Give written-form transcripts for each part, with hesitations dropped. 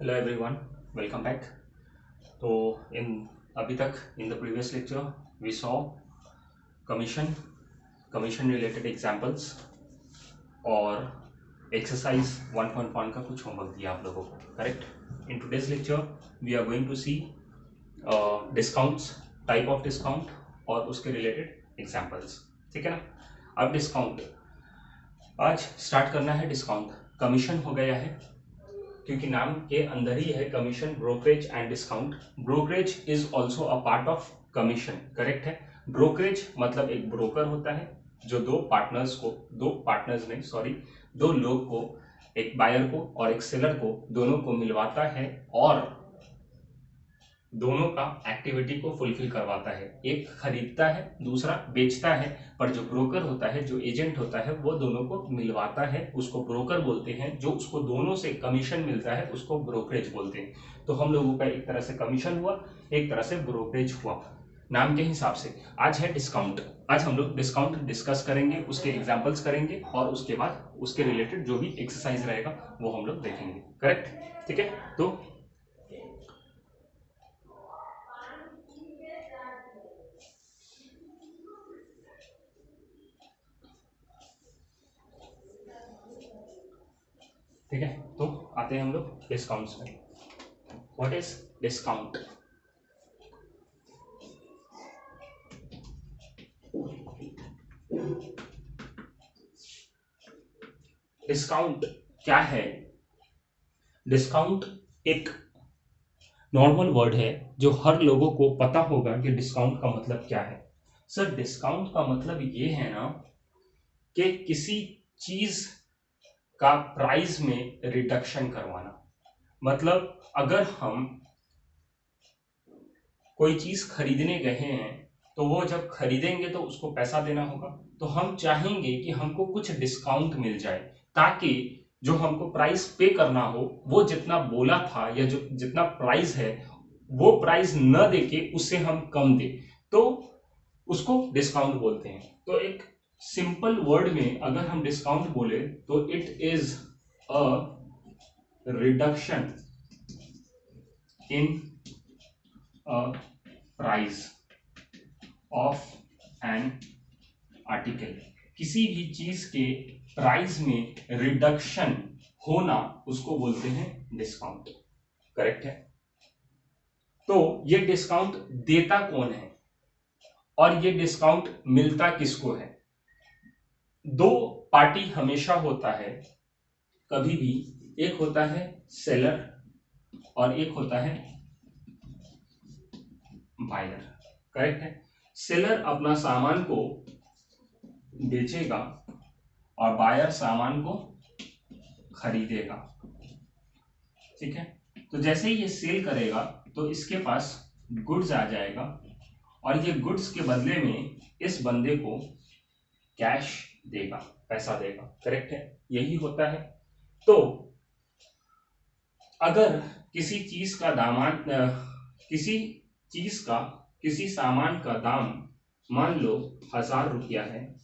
Hello everyone, welcome back. तो in अभी तक in the previous lecture we saw commission related examples और exercise 1.1 का कुछ होमवर्क दिया आप लोगों को, correct. In today's lecture we are going to see discounts, type of discount और उसके रिलेटेड एग्जांपल्स, ठीक है ना। अब डिस्काउंट आज स्टार्ट करना है। डिस्काउंट कमीशन हो गया है क्योंकि नाम के अंदर ही है commission, brokerage and discount. Brokerage is also a part of commission, correct है। ब्रोकरेज मतलब एक ब्रोकर होता है जो दो लोग को, एक बायर को और एक सेलर को, दोनों को मिलवाता है और दोनों का एक्टिविटी को फुलफिल करवाता है। एक खरीदता है, दूसरा बेचता है, पर जो ब्रोकर होता है, जो एजेंट होता है, वो दोनों को मिलवाता है, उसको ब्रोकर बोलते हैं। जो उसको दोनों से कमीशन मिलता है उसको ब्रोकरेज बोलते हैं। तो हम लोगों का एक तरह से कमीशन हुआ, एक तरह से ब्रोकरेज हुआ नाम के हिसाब से। आज है डिस्काउंट। आज हम लोग डिस्काउंट डिस्कस करेंगे, उसके एग्जांपल्स करेंगे और उसके बाद उसके रिलेटेड जो भी एक्सरसाइज रहेगा वो हम लोग देखेंगे, करेक्ट, ठीक है। तो ठीक है, तो आते हैं हम लोग डिस्काउंट्स में। What is discount? डिस्काउंट क्या है? डिस्काउंट एक नॉर्मल वर्ड है जो हर लोगों को पता होगा कि डिस्काउंट का मतलब क्या है। सर, डिस्काउंट का मतलब ये है ना कि किसी चीज का प्राइस में रिडक्शन करवाना। मतलब अगर हम कोई चीज खरीदने गए हैं तो वो जब खरीदेंगे तो उसको पैसा देना होगा, तो हम चाहेंगे कि हमको कुछ डिस्काउंट मिल जाए ताकि जो हमको प्राइस पे करना हो वो जितना बोला था या जो जितना प्राइस है वो प्राइस न देके उससे हम कम दे, तो उसको डिस्काउंट बोलते हैं। तो एक सिंपल वर्ड में अगर हम डिस्काउंट बोले तो it is a reduction in a price of an article. किसी भी चीज के प्राइस में रिडक्शन होना उसको बोलते हैं डिस्काउंट, करेक्ट है। तो ये डिस्काउंट देता कौन है और ये डिस्काउंट मिलता किसको है? दो पार्टी हमेशा होता है कभी भी, एक होता है सेलर और एक होता है बायर, करेक्ट है। सेलर अपना सामान को बेचेगा और बायर सामान को खरीदेगा, ठीक है। तो जैसे ही ये सेल करेगा तो इसके पास गुड्स आ जाएगा और ये गुड्स के बदले में इस बंदे को कैश देगा, पैसा देगा, करेक्ट है, यही होता है। तो अगर किसी चीज का किसी चीज का, किसी सामान का दाम मान लो 1000 रुपया है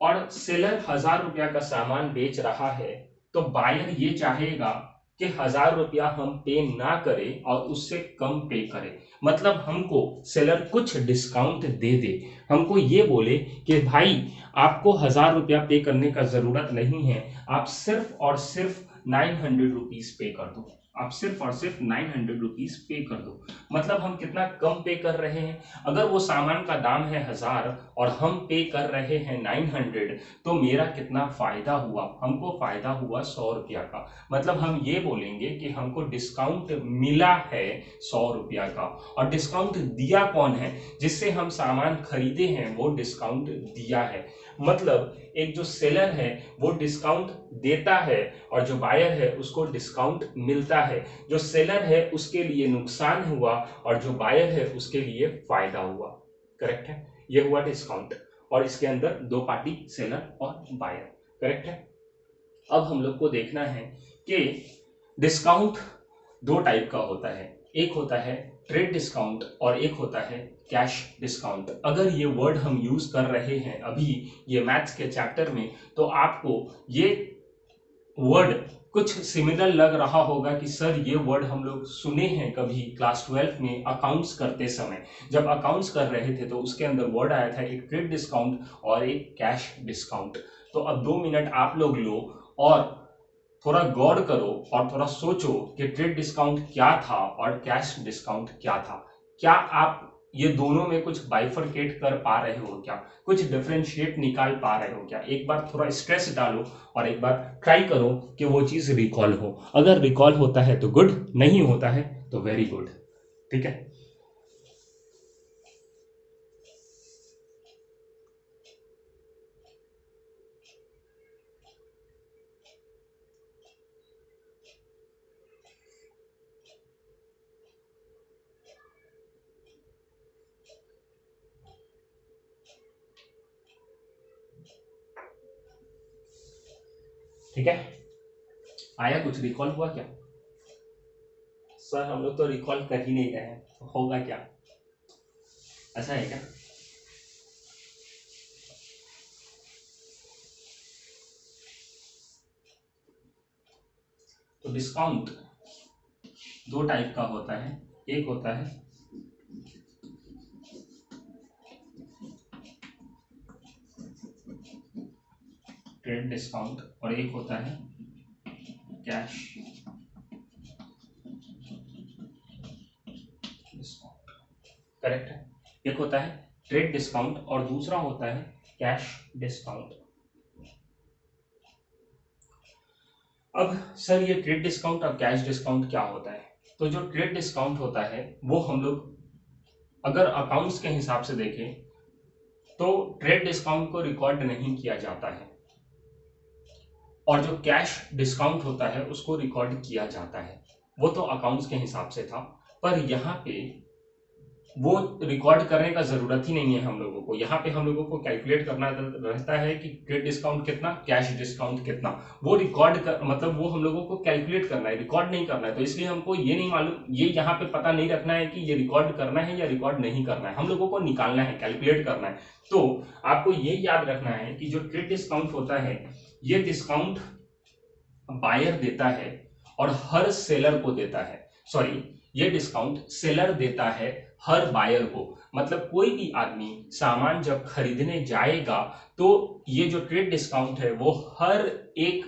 और सेलर 1000 रुपया का सामान बेच रहा है, तो बायर ये चाहेगा कि 1000 रुपया हम पे ना करें और उससे कम पे करें। मतलब हमको सेलर कुछ डिस्काउंट दे दे, हमको ये बोले कि भाई आपको 1000 रुपया पे करने का जरूरत नहीं है, आप सिर्फ और सिर्फ 900 रुपीज पे कर दो, आप सिर्फ और सिर्फ 900 रुपीज पे कर दो। मतलब हम कितना कम पे कर रहे हैं? अगर वो सामान का दाम है 1000 और हम पे कर रहे हैं 900, तो मेरा कितना फायदा हुआ? हमको फायदा हुआ 100 रुपया का। मतलब हम ये बोलेंगे कि हमको डिस्काउंट मिला है 100 रुपया का। और डिस्काउंट दिया कौन है? जिससे हम सामान खरीदे हैं वो डिस्काउंट दिया है। मतलब एक जो सेलर है वो डिस्काउंट देता है और जो बायर है उसको डिस्काउंट मिलता है। जो सेलर है उसके लिए नुकसान हुआ और जो बायर है उसके लिए फायदा हुआ, करेक्ट है। यह हुआ डिस्काउंट और इसके अंदर दो पार्टी, सेलर और बायर, करेक्ट है। अब हम लोग को देखना है कि डिस्काउंट दो टाइप का होता है, एक होता है ट्रेड डिस्काउंट और एक होता है कैश डिस्काउंट। अगर ये वर्ड हम यूज कर रहे हैं अभी ये मैथ्स के चैप्टर में, तो आपको ये वर्ड कुछ सिमिलर लग रहा होगा कि सर ये वर्ड हम लोग सुने हैं कभी क्लास 12 में अकाउंट्स करते समय। जब अकाउंट्स कर रहे थे तो उसके अंदर वर्ड आया था एक ट्रेड डिस्काउंट और एक कैश डिस्काउंट। तो अब 2 मिनट आप लोग लो और थोड़ा गौर करो और थोड़ा सोचो कि ट्रेड डिस्काउंट क्या था और कैश डिस्काउंट क्या था। क्या आप ये दोनों में कुछ बाइफरकेट कर पा रहे हो? क्या कुछ डिफरेंशिएट निकाल पा रहे हो? क्या एक बार थोड़ा स्ट्रेस डालो और एक बार ट्राई करो कि वो चीज रिकॉल हो। अगर रिकॉल होता है तो गुड, नहीं होता है तो वेरी गुड। ठीक है, ठीक है। आया कुछ रिकॉल हुआ क्या? सर हम लोग तो रिकॉल कर ही नहीं रहे हैं, तो होगा क्या? ऐसा है क्या? तो डिस्काउंट दो टाइप का होता है। एक होता है ट्रेड डिस्काउंट और एक होता है कैश डिस्काउंट। करेक्ट है। एक होता है ट्रेड डिस्काउंट और दूसरा होता है कैश डिस्काउंट। अब सर ये ट्रेड डिस्काउंट और कैश डिस्काउंट क्या होता है? तो जो ट्रेड डिस्काउंट होता है वो हम लोग अगर अकाउंट्स के हिसाब से देखें तो ट्रेड डिस्काउंट को रिकॉर्ड नहीं किया जाता है और जो कैश डिस्काउंट होता है उसको रिकॉर्ड किया जाता है। वो तो अकाउंट्स के हिसाब से था, पर यहाँ पे वो रिकॉर्ड करने का जरूरत ही नहीं है हम लोगों को। यहाँ पे हम लोगों को कैलकुलेट करना रहता है कि ट्रेड डिस्काउंट कितना, कैश डिस्काउंट कितना। वो रिकॉर्ड कर मतलब वो हम लोगों को कैलकुलेट करना है, रिकॉर्ड नहीं करना है। तो इसलिए हमको ये नहीं मालूम, ये यहाँ पे पता नहीं रखना है कि ये रिकॉर्ड करना है या रिकॉर्ड नहीं करना है, हम लोगों को निकालना है, कैलकुलेट करना है। तो आपको ये याद रखना है कि जो ट्रेड डिस्काउंट होता है ये डिस्काउंट बायर देता है और हर सेलर को देता है। सॉरी, ये डिस्काउंट सेलर देता है हर बायर को। मतलब कोई भी आदमी सामान जब खरीदने जाएगा तो ये जो ट्रेड डिस्काउंट है वो हर एक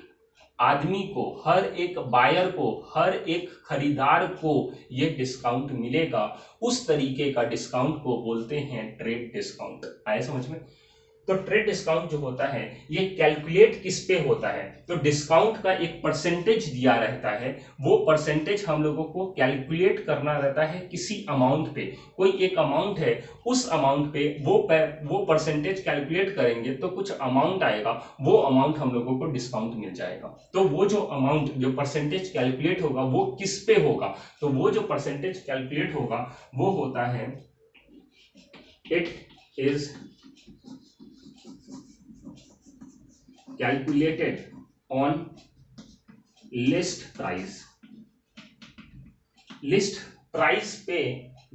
आदमी को, हर एक बायर को, हर एक खरीदार को ये डिस्काउंट मिलेगा। उस तरीके का डिस्काउंट को बोलते हैं ट्रेड डिस्काउंट। आए समझ में? तो ट्रेड डिस्काउंट जो होता है ये कैलकुलेट किस पे होता है? तो डिस्काउंट का एक परसेंटेज दिया रहता है, वो परसेंटेज हम लोगों को कैलकुलेट करना रहता है किसी अमाउंट पे। कोई एक अमाउंट है, उस अमाउंट पे वो परसेंटेज कैलकुलेट करेंगे तो कुछ अमाउंट आएगा, वो अमाउंट हम लोगों को डिस्काउंट मिल जाएगा। तो वो जो अमाउंट, जो परसेंटेज कैलकुलेट होगा वो किस पे होगा? तो वो जो परसेंटेज कैलकुलेट होगा वो होता है it is calculated on list price। List price पे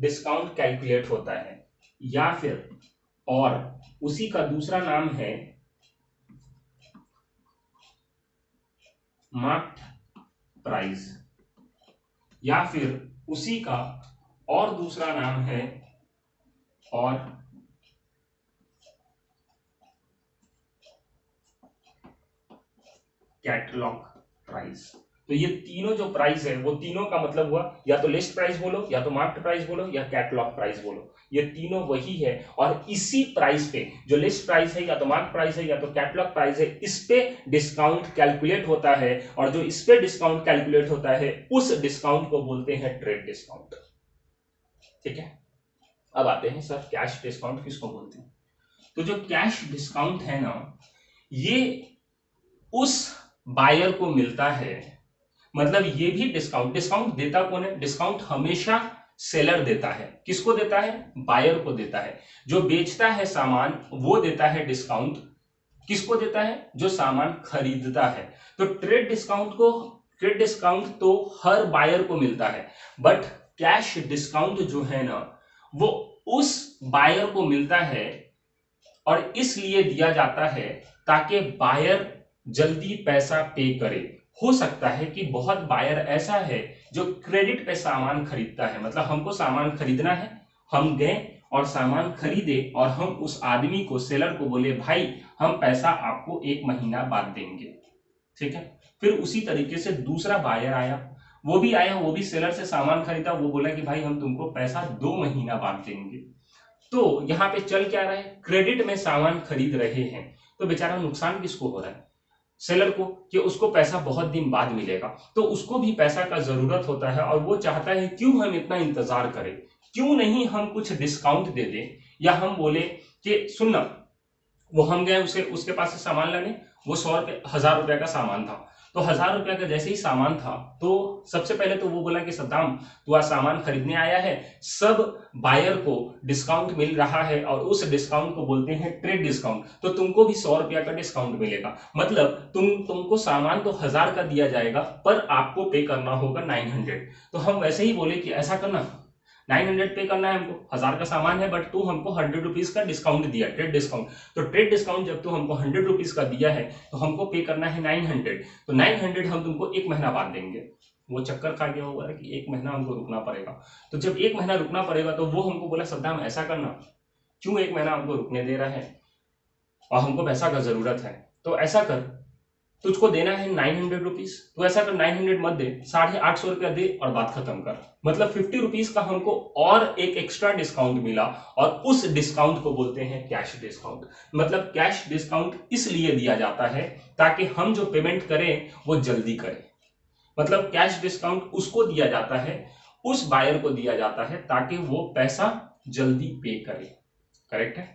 डिस्काउंट कैलकुलेट होता है, या फिर और उसी का दूसरा नाम है मार्क्ड प्राइस, या फिर उसी का और दूसरा नाम है और कैटलॉग प्राइस। तो ये तीनों जो प्राइस है वो तीनों का मतलब हुआ या तो लिस्ट प्राइस बोलो, या तो मार्क्ड प्राइस बोलो, या कैटलॉग प्राइस बोलो। ये तीनों वही है और इसी प्राइस पे, जो लिस्ट प्राइस है या तो मार्क्ड प्राइस है या तो कैटलॉग प्राइस है, इस पे डिस्काउंट कैलकुलेट होता है और जो इस पे डिस्काउंट कैलकुलेट होता है उस डिस्काउंट को बोलते हैं ट्रेड डिस्काउंट। ठीक है, अब आते हैं सर कैश डिस्काउंट किसको बोलते हैं? तो जो कैश डिस्काउंट है ना, ये उस बायर को मिलता है। मतलब ये भी डिस्काउंट, डिस्काउंट देता कौन है? डिस्काउंट हमेशा सेलर देता है। किसको देता है? बायर को देता है। जो बेचता है सामान वो देता है डिस्काउंट। किसको देता है? जो सामान खरीदता है। तो ट्रेड डिस्काउंट तो हर बायर को मिलता है, बट कैश डिस्काउंट जो है ना वो उस बायर को मिलता है और इसलिए दिया जाता है ताकि बायर जल्दी पैसा पे करे। हो सकता है कि बहुत बायर ऐसा है जो क्रेडिट पे सामान खरीदता है, मतलब हमको सामान खरीदना है, हम गए और सामान खरीदे और हम उस आदमी को, सेलर को बोले भाई हम पैसा आपको 1 महीना बाद देंगे, ठीक है। फिर उसी तरीके से दूसरा बायर आया, वो भी आया, वो भी सेलर से सामान खरीदा, वो बोला कि भाई हम तुमको पैसा 2 महीना बाद देंगे। तो यहाँ पे चल क्या रहा है, क्रेडिट में सामान खरीद रहे हैं, तो बेचारा नुकसान किसको हो रहा है, सेलर को, कि उसको पैसा बहुत दिन बाद मिलेगा, तो उसको भी पैसा का जरूरत होता है और वो चाहता है क्यों हम इतना इंतजार करें, क्यों नहीं हम कुछ डिस्काउंट दे दें, या हम बोले कि सुन ना, वो हम गए उसे उसके पास से सामान लाने, वो 100 रुपये 1000 रुपये का सामान था, तो 1000 रुपये का जैसे ही सामान था तो सबसे पहले तो वो बोला कि सद्दाम तू आज सामान खरीदने आया है, सब बायर को डिस्काउंट मिल रहा है और उस डिस्काउंट को बोलते हैं ट्रेड डिस्काउंट, तो तुमको भी 100 रुपया का डिस्काउंट मिलेगा, मतलब तुमको सामान तो 1000 का दिया जाएगा पर आपको पे करना होगा 900। तो हम वैसे ही बोले कि ऐसा करना 900 पे करना है हमको, 1000 का सामान है बट तू हमको 100 रुपीज का डिस्काउंट दिया, ट्रेड डिस्काउंट, तो ट्रेड डिस्काउंट जब तू हमको 100 रुपीज का दिया है तो हमको पे करना है 900, तो 900 हम तुमको 1 महीना बाद देंगे। वो चक्कर खा गया होगा कि 1 महीना हमको रुकना पड़ेगा, तो जब 1 महीना रुकना पड़ेगा तो वो हमको बोला सद्दाम ऐसा करना, क्यों 1 महीना हमको रुकने दे रहा है और हमको पैसा का जरूरत है, तो ऐसा कर तुझको देना है 900 रुपीज, तो ऐसा कर 900 मत दे, 850 रुपया दे और बात खत्म कर, मतलब 50 रुपीज का हमको और एक एक्स्ट्रा डिस्काउंट मिला और उस डिस्काउंट को बोलते हैं कैश डिस्काउंट। मतलब कैश डिस्काउंट इसलिए दिया जाता है ताकि हम जो पेमेंट करें वो जल्दी करें, मतलब कैश डिस्काउंट उसको दिया जाता है, उस बायर को दिया जाता है ताकि वो पैसा जल्दी पे करे, करेक्ट है।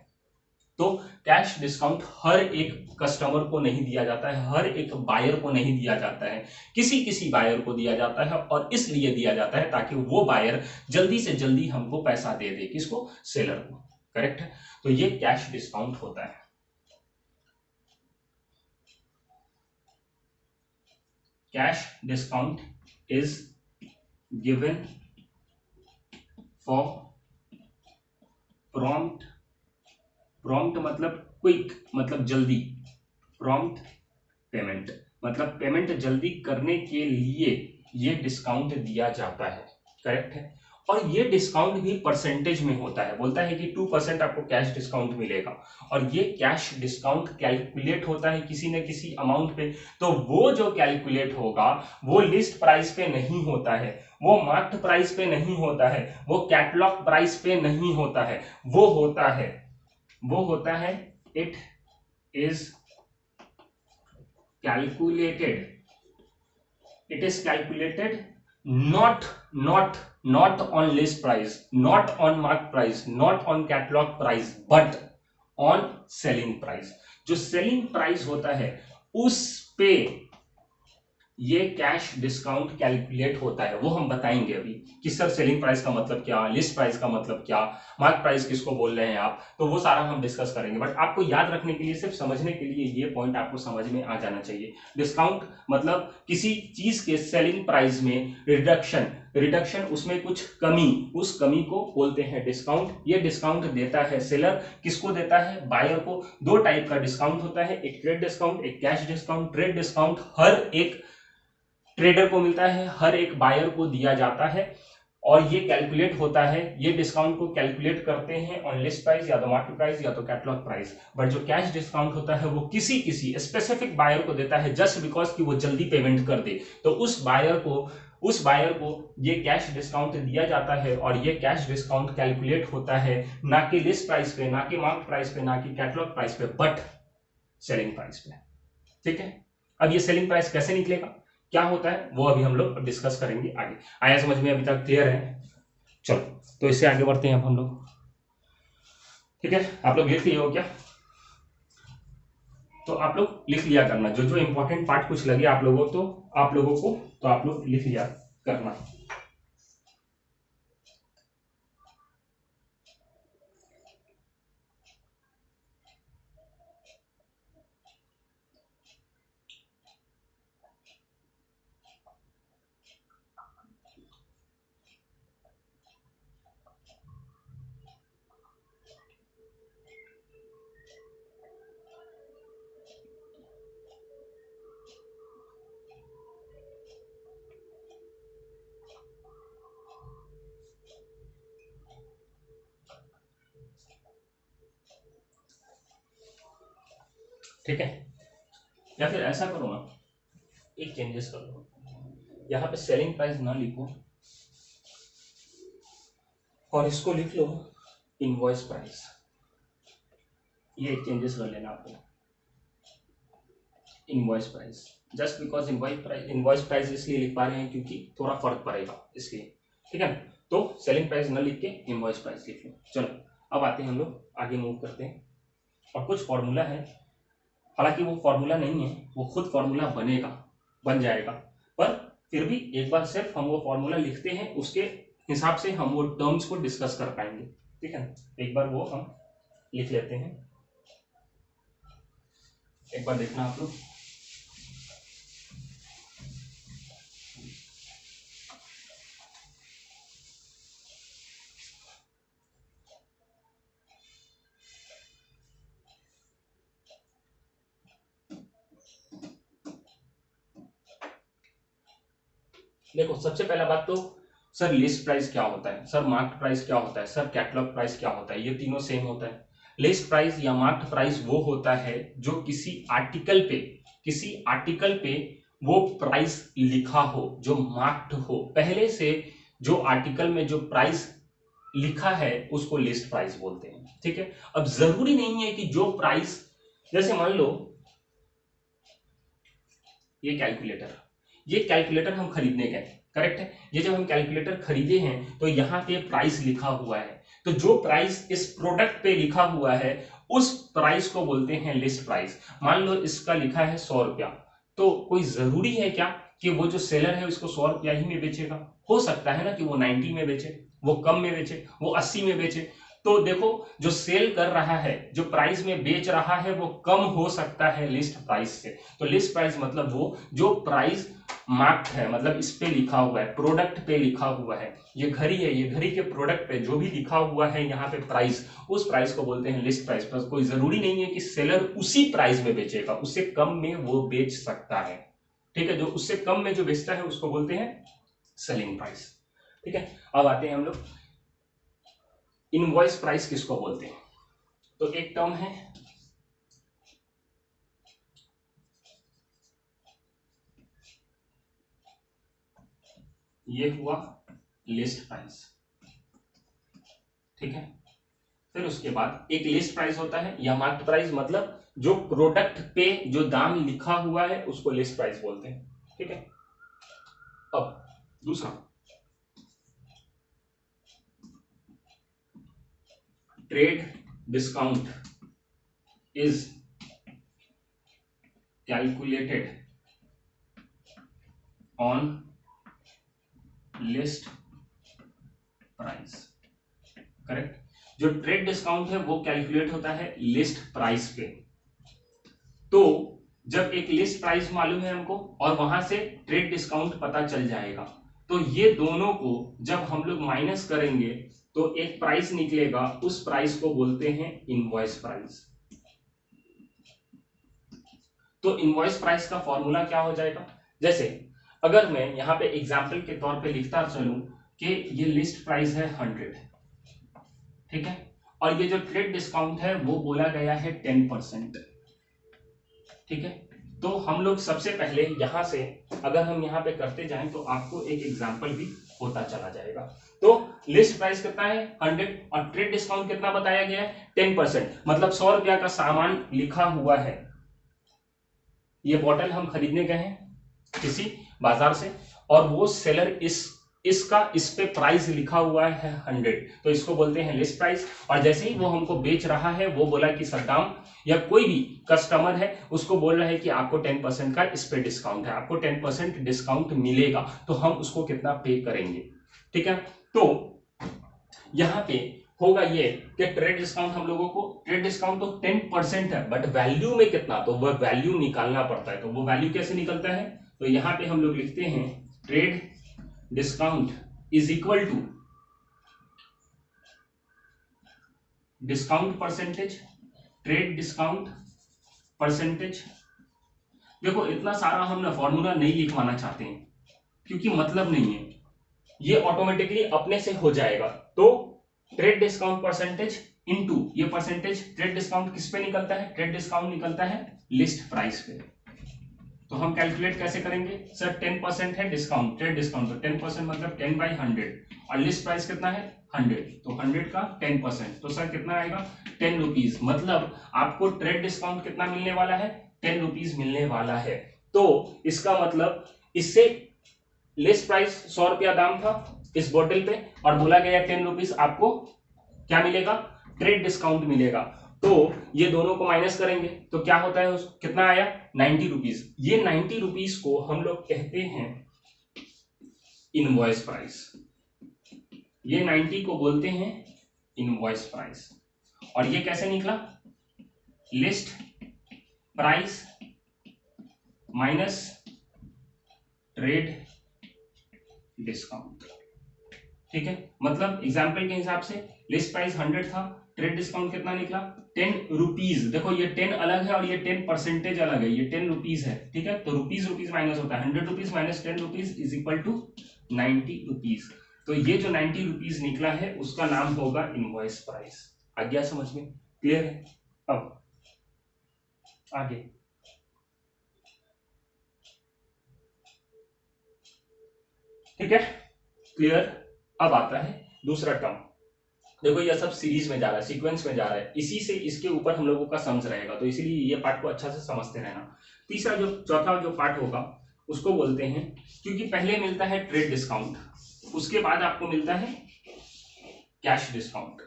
तो कैश डिस्काउंट हर एक कस्टमर को नहीं दिया जाता है, हर एक बायर को नहीं दिया जाता है, किसी किसी बायर को दिया जाता है और इसलिए दिया जाता है ताकि वो बायर जल्दी से जल्दी हमको पैसा दे दे, किसको, सेलर को, करेक्ट है। तो ये कैश डिस्काउंट होता है। Cash discount is given for prompt, prompt मतलब क्विक, मतलब जल्दी, प्रॉम्प्ट पेमेंट, मतलब पेमेंट जल्दी करने के लिए ये डिस्काउंट दिया जाता है, करेक्ट है। और ये डिस्काउंट भी परसेंटेज में होता है, बोलता है कि 2% आपको कैश डिस्काउंट मिलेगा, और ये कैश डिस्काउंट कैलकुलेट होता है किसी न किसी अमाउंट पे, तो वो जो कैलकुलेट होगा वो लिस्ट प्राइस पे नहीं होता है, वो मार्क्ड प्राइस पे नहीं होता है, वो कैटलॉग प्राइस पे नहीं होता है, वो होता है, वो होता है it is calculated, it is calculated not on list price, not on mark price, not on catalog price, but on selling price। जो selling price होता है उस पे ये कैश डिस्काउंट कैलकुलेट होता है, वो हम बताएंगे अभी कि सर सेलिंग प्राइस का मतलब क्या, लिस्ट प्राइस का मतलब क्या, मार्क प्राइस किसको बोल रहे हैं आप, तो वो सारा हम डिस्कस करेंगे। बट आपको याद रखने के लिए, सिर्फ समझने के लिए ये पॉइंट आपको समझ में आ जाना चाहिए। डिस्काउंट मतलब किसी चीज के सेलिंग प्राइस में रिडक्शन, रिडक्शन उसमें कुछ कमी, उस कमी को बोलते हैं डिस्काउंट। ये डिस्काउंट देता है सेलर, किसको देता है, बायर को। दो टाइप का डिस्काउंट होता है, एक ट्रेड डिस्काउंट, एक कैश डिस्काउंट। ट्रेड डिस्काउंट हर एक ट्रेडर को मिलता है, हर एक बायर को दिया जाता है, और ये कैलकुलेट होता है, ये डिस्काउंट को कैलकुलेट करते हैं ऑन लिस्ट प्राइस, या तो मार्केट प्राइस, या तो कैटलॉग प्राइस। बट जो कैश डिस्काउंट होता है वो किसी किसी स्पेसिफिक बायर को देता है, जस्ट बिकॉज कि वो जल्दी पेमेंट कर दे, तो उस बायर को ये कैश डिस्काउंट दिया जाता है, और ये कैश डिस्काउंट कैलकुलेट होता है ना कि लिस्ट प्राइस पे, ना कि मार्केट प्राइस पे, ना कि कैटलॉग प्राइस पे, बट सेलिंग प्राइस पे, ठीक है। अब ये सेलिंग प्राइस कैसे निकलेगा, क्या होता है, वो अभी हम लोग डिस्कस करेंगे आगे। आया समझ में, अभी तक क्लियर है? चलो तो इससे आगे बढ़ते हैं अब हम लोग, ठीक है। आप लोग लिख लिए हो क्या? तो आप लोग लिख लिया करना, जो जो इंपॉर्टेंट पार्ट कुछ लगे आप लोगों को तो आप लोग लिख लिया करना। ठीक है, या फिर ऐसा करो ना, एक चेंजेस कर लो, यहाँ पे सेलिंग प्राइस ना लिखो और इसको लिख लो इनवॉइस प्राइस। ये एक चेंजेस कर लेना आपको, invoice price. Just because invoice price इसलिए लिख पा रहे हैं क्योंकि थोड़ा फर्क पड़ेगा इसलिए, ठीक है। तो सेलिंग प्राइस न लिख के इनवॉइस प्राइस लिख लो। चलो अब आते हैं हम लोग आगे मूव करते हैं, और कुछ फॉर्मूला है, हालांकि वो फॉर्मूला नहीं है, वो खुद फॉर्मूला बन जाएगा, पर फिर भी एक बार सिर्फ हम वो फॉर्मूला लिखते हैं, उसके हिसाब से हम वो टर्म्स को डिस्कस कर पाएंगे, ठीक है। एक बार वो हम लिख लेते हैं, एक बार देखना आप लोग। देखो सबसे पहला बात तो सर लिस्ट प्राइस क्या होता है, सर मार्क्ड प्राइस क्या होता है, सर कैटलॉग प्राइस क्या होता है, ये तीनों सेम होता है। लिस्ट प्राइस या मार्क्ड प्राइस वो होता है जो किसी आर्टिकल पे वो प्राइस लिखा हो, जो मार्क्ड हो, पहले से जो आर्टिकल में जो प्राइस लिखा है उसको लिस्ट प्राइस बोलते हैं, ठीक है। अब जरूरी नहीं है कि जो प्राइस, जैसे मान लो ये कैलकुलेटर हम खरीदने गए, करेक्ट है। ये जब हम कैलकुलेटर खरीदे हैं तो यहाँ पे प्राइस लिखा हुआ है, तो जो प्राइस इस प्रोडक्ट पे लिखा हुआ है उस प्राइस को बोलते हैं लिस्ट प्राइस। मान लो इसका लिखा है 100 रुपया, तो कोई जरूरी है क्या कि वो जो सेलर है उसको 100 रुपया ही में बेचेगा? हो सकता है ना कि वो 90 में बेचे, वो कम में बेचे, वो 80 में बेचे। तो देखो जो सेल कर रहा है, जो प्राइस में बेच रहा है, वो कम हो सकता है लिस्ट प्राइस से। तो लिस्ट प्राइस मतलब वो जो प्राइस मार्क्ड है, मतलब इस पे लिखा हुआ है, प्रोडक्ट पे लिखा हुआ है, ये घड़ी है, ये घड़ी के प्रोडक्ट पे जो भी लिखा हुआ है यहाँ पे प्राइस, उस प्राइस को बोलते हैं लिस्ट प्राइस। पर कोई जरूरी नहीं है कि सेलर उसी प्राइस में बेचेगा, उससे कम में वो बेच सकता है, ठीक है। जो उससे कम में जो बेचता है उसको बोलते हैं सेलिंग प्राइस, ठीक है। अब आते हैं हम लोग इनवॉइस प्राइस किसको बोलते हैं। तो एक टर्म है ये हुआ लिस्ट प्राइस, ठीक है। फिर उसके बाद एक लिस्ट प्राइस होता है या मार्क्ड प्राइस, मतलब जो प्रोडक्ट पे जो दाम लिखा हुआ है उसको लिस्ट प्राइस बोलते हैं, ठीक है। अब दूसरा trade discount is calculated on list price, correct. जो ट्रेड डिस्काउंट है वो कैलकुलेट होता है लिस्ट प्राइस पे। तो जब एक लिस्ट प्राइस मालूम है हमको और वहां से ट्रेड डिस्काउंट पता चल जाएगा, तो ये दोनों को जब हम लोग माइनस करेंगे तो एक प्राइस निकलेगा, उस प्राइस को बोलते हैं इनवॉइस प्राइस। तो इनवॉइस प्राइस का फॉर्मूला क्या हो जाएगा, जैसे अगर मैं यहाँ पे एग्जाम्पल के तौर पे लिखता चलूं कि ये लिस्ट प्राइस है 100, ठीक है, और ये जो ट्रेड डिस्काउंट है वो बोला गया है 10%, ठीक है। तो हम लोग सबसे पहले यहां से अगर हम यहाँ पे करते जाएं तो आपको एक एग्जाम्पल भी होता चला जाएगा। तो लिस्ट प्राइस कितना है 100 और ट्रेड डिस्काउंट कितना बताया गया है 10%, मतलब 100 रुपया का सामान लिखा हुआ है। ये बॉटल हम खरीदने गए हैं किसी बाजार से और वो सेलर इस पे प्राइस लिखा हुआ है 100, तो इसको बोलते हैं लिस्ट प्राइस। और जैसे ही वो हमको बेच रहा है वो बोला कि सद्दाम या कोई भी कस्टमर है उसको बोल रहा है कि आपको 10% का इस पे डिस्काउंट है, आपको 10% डिस्काउंट मिलेगा, तो हम उसको कितना पे करेंगे, ठीक है। तो यहाँ पे होगा ये कि ट्रेड डिस्काउंट हम लोगों को, ट्रेड डिस्काउंट तो 10% है बट वैल्यू में कितना, तो वह वैल्यू निकालना पड़ता है। तो वो वैल्यू कैसे निकलता है, तो यहाँ पे हम लोग लिखते हैं trade discount is equal to discount percentage, trade discount percentage. देखो इतना सारा हम ना फॉर्मूला नहीं लिखवाना चाहते हैं क्योंकि मतलब नहीं है, ये ऑटोमेटिकली अपने से हो जाएगा। तो ट्रेड डिस्काउंट परसेंटेज इनटू ये परसेंटेज, ट्रेड डिस्काउंट किस पे निकलता है, ट्रेड डिस्काउंट निकलता है लिस्ट प्राइस पे। तो हम कैलकुलेट कैसे करेंगे सर, 10% है डिस्काउंट, ट्रेड डिस्काउंट, तो 10% मतलब 10/100 और लिस्ट प्राइस कितना है 100, तो 100 का 10%, तो सर कितना आएगा 10 रुपीज। मतलब आपको ट्रेड डिस्काउंट कितना मिलने वाला है 10 रुपीज मिलने वाला है। तो इसका मतलब इससे लिस्ट प्राइस 100 रुपया दाम था इस बोतल पे और बोला गया 10 रुपीज आपको क्या मिलेगा ट्रेड डिस्काउंट मिलेगा। तो ये दोनों को माइनस करेंगे तो क्या होता है कितना आया 90 रुपीज। ये 90 रुपीज को हम लोग कहते हैं इनवॉइस प्राइस, ये 90 को बोलते हैं इनवॉइस प्राइस। और ये कैसे निकला list price minus trade discount. ठीक है, मतलब एग्जाम्पल के हिसाब से लिस्ट प्राइस 100 था, ट्रेड डिस्काउंट कितना निकला 10 रुपीज। देखो ये 10 अलग है और ये 10% अलग है, ये 10 रुपीज है। ठीक है, तो रुपीज माइनस होता है 100 rupees minus 10 rupees is equal to 90 rupees. तो ये जो 90 रुपीज निकला है उसका नाम होगा इनवॉइस प्राइस। आ गया समझ में, क्लियर है। अब आगे ठीक है क्लियर। अब आता है दूसरा टर्म। देखो ये सब सीरीज में जा रहा है, सीक्वेंस में जा रहा है, इसी से इसके ऊपर हम लोगों का समझ रहेगा, तो इसीलिए ये पार्ट को अच्छा से समझते रहना। तीसरा जो चौथा जो पार्ट होगा उसको बोलते हैं, क्योंकि पहले मिलता है ट्रेड डिस्काउंट, उसके बाद आपको मिलता है कैश डिस्काउंट।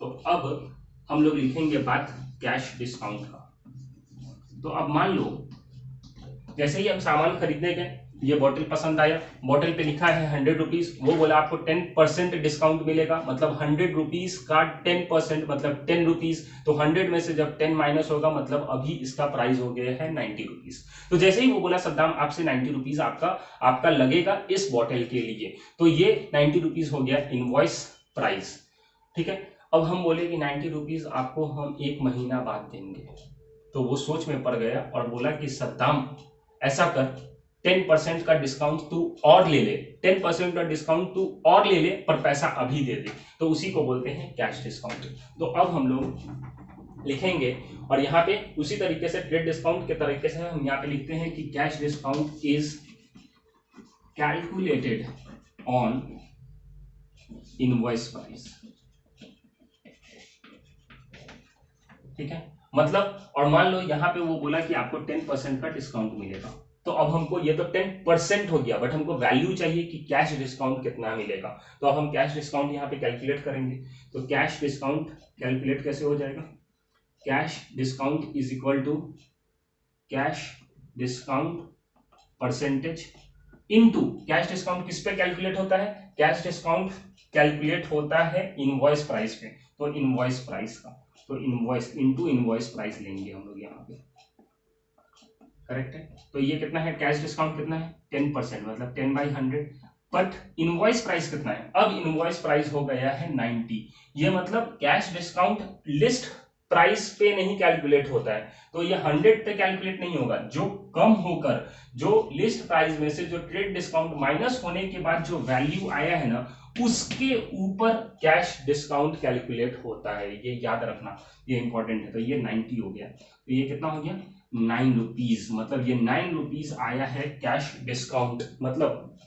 तो अब हम लोग लिखेंगे बात कैश डिस्काउंट का। तो अब मान लो जैसे ही हम सामान खरीदने गए, ये बॉटल पसंद आया, बॉटल पे लिखा है 100 रुपीज, वो बोला आपको 10% डिस्काउंट मिलेगा, मतलब 100 रुपीज का 10% मतलब 10 रुपीज। तो 100 में से जब 10 माइनस होगा मतलब अभी इसका प्राइस हो गया है 90 रुपीज। तो जैसे ही वो बोला सद्दाम आपसे 90 रुपीज आपका लगेगा इस बॉटल के लिए, तो ये 90 रुपीज हो गया इनवॉइस प्राइस। ठीक है, अब हम बोले कि 90 रुपीज आपको हम 1 महीना बाद देंगे। तो वो सोच में पड़ गया और बोला कि सद्दाम ऐसा कर 10% का डिस्काउंट तू और ले ले, 10% का डिस्काउंट तू और ले ले पर पैसा अभी दे दे, तो उसी को बोलते हैं कैश डिस्काउंट। तो अब हम लोग लिखेंगे और यहाँ पे उसी तरीके से ट्रेड डिस्काउंट के तरीके से हम यहाँ पे लिखते हैं कि cash discount is calculated on invoice price. ठीक है, मतलब और मान लो यहाँ पे वो बोला कि आपको 10% का डिस्काउंट मिलेगा, तो अब हमको ये तो 10% हो गया, बट हमको वैल्यू चाहिए कि कैश डिस्काउंट कितना मिलेगा। तो अब हम कैश डिस्काउंट यहाँ पे कैलकुलेट करेंगे। तो कैश डिस्काउंट कैलकुलेट कैसे हो जाएगा, cash discount is equal to cash discount percentage into, cash discount किस पे कैलकुलेट होता है, कैश डिस्काउंट कैलकुलेट होता है इनवॉइस प्राइस पे, तो इनवॉइस प्राइस का, तो इनवॉइस इनटू इनवॉइस प्राइस लेंगे हम लोग यहाँ पे। करेक्ट है, तो ये कितना है कैश डिस्काउंट कितना है 10% मतलब 10/100, बट इनवॉइस प्राइस कितना है, अब इनवॉइस प्राइस हो गया है 90। ये मतलब कैश डिस्काउंट लिस्ट प्राइस पे नहीं कैलकुलेट होता है, तो ये 100 पे कैलकुलेट नहीं होगा, जो कम होकर जो लिस्ट प्राइस में से जो ट्रेड डिस्काउंट माइनस होने के बाद जो वैल्यू आया है ना उसके ऊपर कैश डिस्काउंट कैलकुलेट होता है, ये याद रखना, ये इंपॉर्टेंट है। तो ये 90 हो गया, तो ये कितना हो गया 9 रुपीज, मतलब ये 9 रुपीज आया है कैश डिस्काउंट। मतलब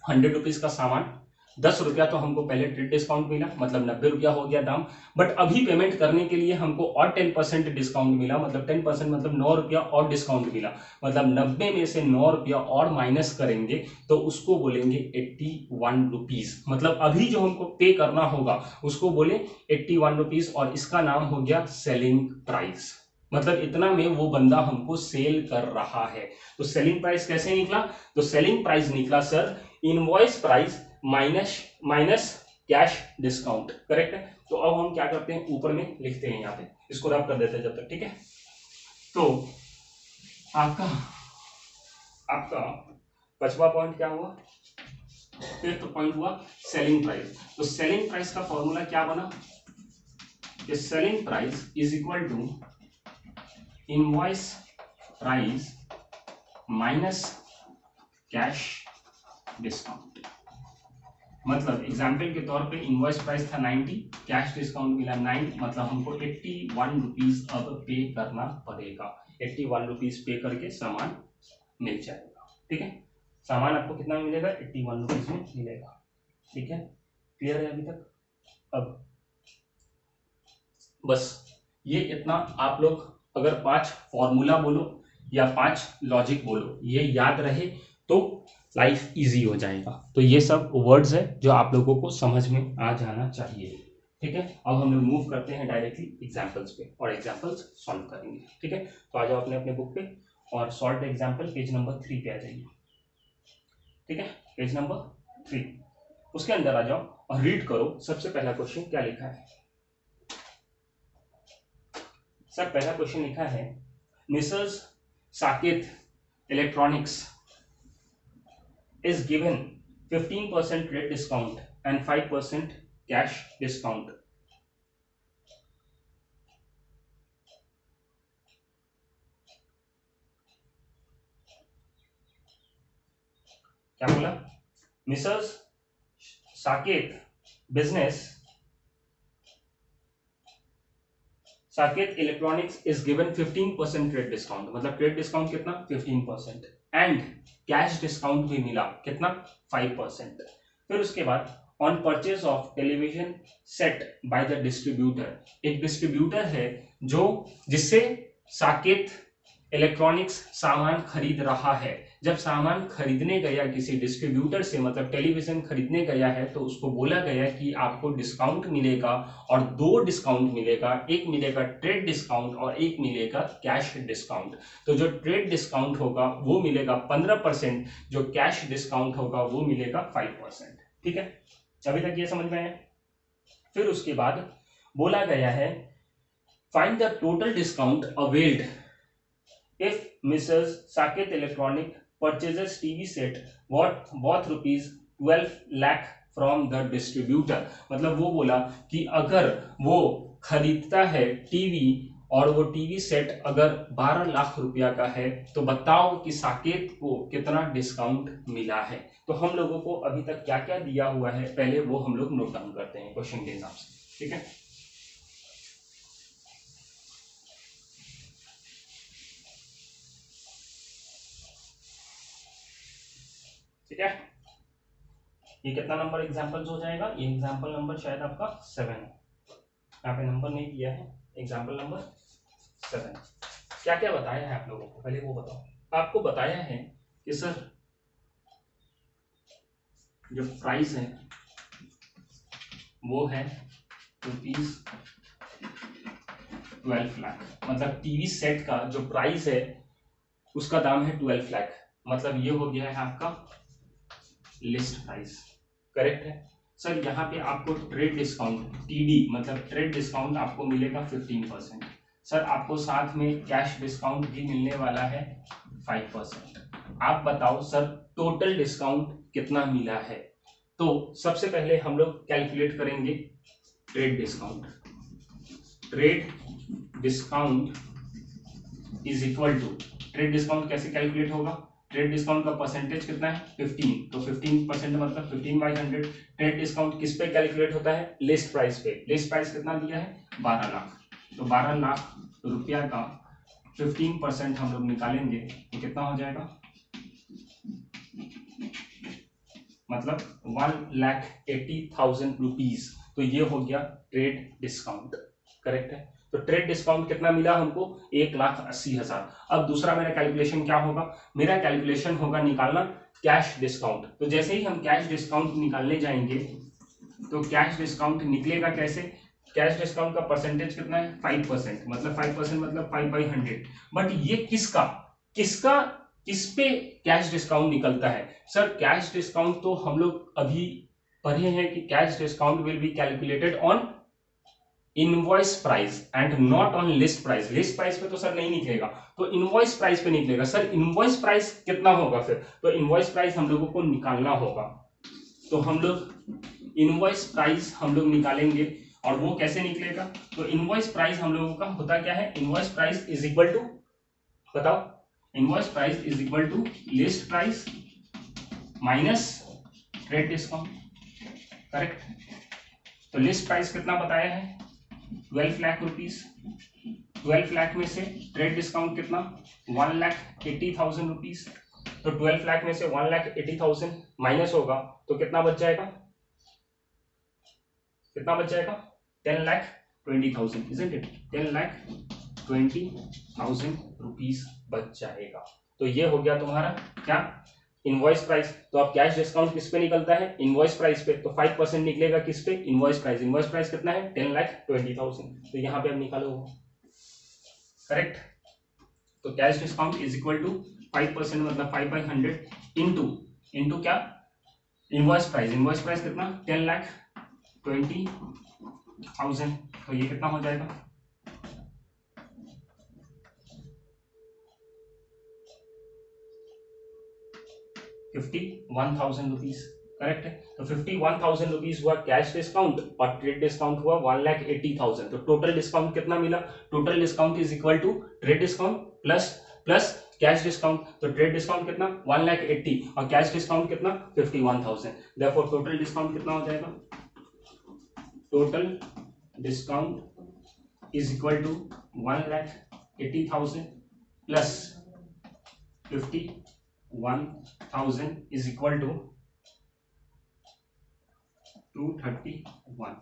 100 रुपीज का सामान 10 रुपया तो हमको पहले ट्रेड डिस्काउंट मिला, मतलब 90 रुपया हो गया दाम, बट अभी पेमेंट करने के लिए हमको और 10% डिस्काउंट मिला, मतलब 10% मतलब 9 रुपया और डिस्काउंट मिला, मतलब 90 में से 9 रुपया और माइनस करेंगे तो उसको बोलेंगे 81 रुपीज। मतलब अभी जो हमको पे करना होगा उसको बोले 81 रुपीज और इसका नाम हो गया सेलिंग प्राइस। मतलब इतना में वो बंदा हमको सेल कर रहा है। तो सेलिंग प्राइस कैसे निकला, तो सेलिंग प्राइस निकला sir invoice price minus cash discount. Correct है, तो अब हम क्या करते हैं ऊपर में लिखते हैं, यहाँ पे इसको रब कर देते हैं जब तक। ठीक है, तो आपका 5वां पॉइंट क्या हुआ, 5th पॉइंट हुआ सेलिंग प्राइस। तो सेलिंग प्राइस का फॉर्मूला क्या बना कि selling price is equal to invoice price minus cash discount. मतलब एग्जाम्पल के तौर पे इनवॉइस प्राइस था 90, कैश डिस्काउंट मिला 9, मतलब हमको 81 रुपीज अब पे करना पड़ेगा। 81 रुपीज पे करके सामान मिल जाएगा। ठीक है, सामान आपको कितना में मिलेगा? 81 रुपीज में मिलेगा। ठीक है, क्लियर है अभी तक? अब बस ये इतना आप लोग अगर 5 फॉर्मूला बोलो या 5 लॉजिक बोलो, ये याद रहे तो लाइफ इजी हो जाएगा। तो ये सब वर्ड्स है जो आप लोगों को समझ में आ जाना चाहिए। ठीक है, अब हम लोग मूव करते हैं डायरेक्टली एग्जांपल्स पे और एग्जांपल्स सॉल्व करेंगे। ठीक है, तो आ जाओ अपने अपने बुक पे और सॉल्व एग्जांपल पेज नंबर 3 पे आ जाइए। ठीक है, पेज नंबर 3, उसके अंदर आ जाओ और रीड करो। सबसे पहला क्वेश्चन क्या लिखा है? सर पहला क्वेश्चन लिखा है, Mrs Saket electronics is given 15% trade discount and 5% cash discount. क्या बोला? Mrs Saket business Saket electronics is given 15% trade discount, मतलब ट्रेड डिस्काउंट कितना? 15%, एंड कैश डिस्काउंट भी मिला कितना? 5%। फिर उसके बाद on purchase of television set by the distributor, एक डिस्ट्रीब्यूटर है जो जिससे साकेत इलेक्ट्रॉनिक्स सामान खरीद रहा है। जब सामान खरीदने गया किसी डिस्ट्रीब्यूटर से, मतलब टेलीविजन खरीदने गया है, तो उसको बोला गया कि आपको डिस्काउंट मिलेगा और 2 डिस्काउंट मिलेगा, एक मिलेगा ट्रेड डिस्काउंट और एक मिलेगा कैश डिस्काउंट। तो जो ट्रेड डिस्काउंट होगा वो मिलेगा 15%, जो कैश डिस्काउंट होगा वो मिलेगा 5%। ठीक है, अभी तक ये समझ में आया? फिर उसके बाद बोला गया है find the total discount availed if Mrs. Saket Electronic purchases TV set worth rupees 12 lakh from the distributor, मतलब वो बोला कि अगर वो खरीदता है टीवी और वो टीवी सेट अगर 12 लाख रुपया का है तो बताओ कि साकेत को कितना डिस्काउंट मिला है। तो हम लोगों को अभी तक क्या क्या दिया हुआ है पहले वो हम लोग नोट डाउन करते हैं क्वेश्चन के हिसाब से। ठीक है, ठीक है, ये कितना नंबर एग्जाम्पल हो जाएगा? ये एग्जाम्पल नंबर शायद आपका 7 है, यहाँ पे नंबर नहीं दिया है, एग्जाम्पल नंबर 7। क्या क्या बताया है आप लोगों को पहले वो बताओ। आपको बताया है कि सर जो प्राइस है वो है रुपीज 12 लाख, मतलब टीवी सेट का जो प्राइस है उसका दाम है 12 लाख, मतलब ये हो गया है आपका लिस्ट प्राइस। करेक्ट है सर। यहाँ पे आपको ट्रेड डिस्काउंट टीडी मतलब ट्रेड डिस्काउंट आपको मिलेगा 15%। सर आपको साथ में कैश डिस्काउंट भी मिलने वाला है 5%। आप बताओ सर टोटल डिस्काउंट कितना मिला है? तो सबसे पहले हम लोग कैलकुलेट करेंगे trade discount. Trade discount is equal to, trade discount कैसे कैलकुलेट होगा? ट्रेड डिस्काउंट का परसेंटेज कितना है? 15, तो 15% मतलब 15/100। ट्रेड डिस्काउंट किस पे कैलकुलेट होता है? लिस्ट प्राइस पे। लिस्ट प्राइस कितना दिया है? 12 लाख। तो 12 लाख रुपया का 15% हम लोग निकालेंगे तो कितना हो जाएगा? मतलब 1,80,000 रुपीज। तो ये हो गया ट्रेड डिस्काउंट। करेक्ट है। तो ट्रेड डिस्काउंट कितना मिला हमको? 1,80,000। अब दूसरा मेरा कैलकुलेशन क्या होगा? मेरा कैलकुलेशन होगा निकालना कैश डिस्काउंट। तो जैसे ही हम कैश डिस्काउंट निकालने जाएंगे तो कैश डिस्काउंट निकलेगा कैसे? कैश डिस्काउंट का परसेंटेज कितना है? 5%, मतलब 5% मतलब 5/100। बट ये किसका किस पे कैश डिस्काउंट निकलता है? सर कैश डिस्काउंट तो हम लोग अभी पढ़े हैं कि cash discount will be calculated on invoice price and not on list price. List price पे तो सर नहीं निकलेगा, तो इनवॉइस प्राइस पे निकलेगा। सर इनवॉइस प्राइस कितना होगा फिर? तो इनवॉइस प्राइस हम लोगों को निकालना होगा। तो हम लोग इनवॉइस प्राइस हम लोग निकालेंगे और वो कैसे निकलेगा? तो इनवॉइस प्राइस हम लोगों का होता क्या है? Invoice price is equal to, बताओ, invoice price is equal to list price minus trade discount. Correct. तो लिस्ट प्राइस कितना बताया है 12 लाख रुपीस। 12 लाख में से ट्रेड डिस्काउंट कितना 1,80,000 रुपीस। तो 12 लाख में से 1,80,000 माइनस होगा तो कितना बच जाएगा, कितना बच जाएगा 10,20,000 इजंट इट, 10,20,000 रुपीस बच जाएगा। तो ये हो गया तुम्हारा क्या इनवॉइस प्राइस। तो अब कैश डिस्काउंट किस पे निकलता है इनवॉइस प्राइस पे, तो 5% निकलेगा किस पे इनवॉइस प्राइस। इनवॉइस प्राइस कितना है 10,20,000। तो यहाँ पे अब निकालो करेक्ट। तो cash discount is equal to 5% मतलब 5/100 इंटू क्या इनवॉइस प्राइस। इनवॉइस प्राइस कितना 10,20,000। तो ये कितना हो जाएगा 51,000 रुपीज करेक्ट है। तो 51,000 रुपीज हुआ कैश डिस्काउंट और ट्रेड डिस्काउंट हुआ 1,80,000। तो टोटल डिस्काउंट कितना मिला, total discount is equal to trade discount plus cash discount. तो ट्रेड डिस्काउंट कितना 1,80,000 और कैश डिस्काउंट कितना 51,000। देयरफॉर टोटल डिस्काउंट कितना हो जाएगा, total discount is equal to 1,80,000 plus 51,000 is equal to 231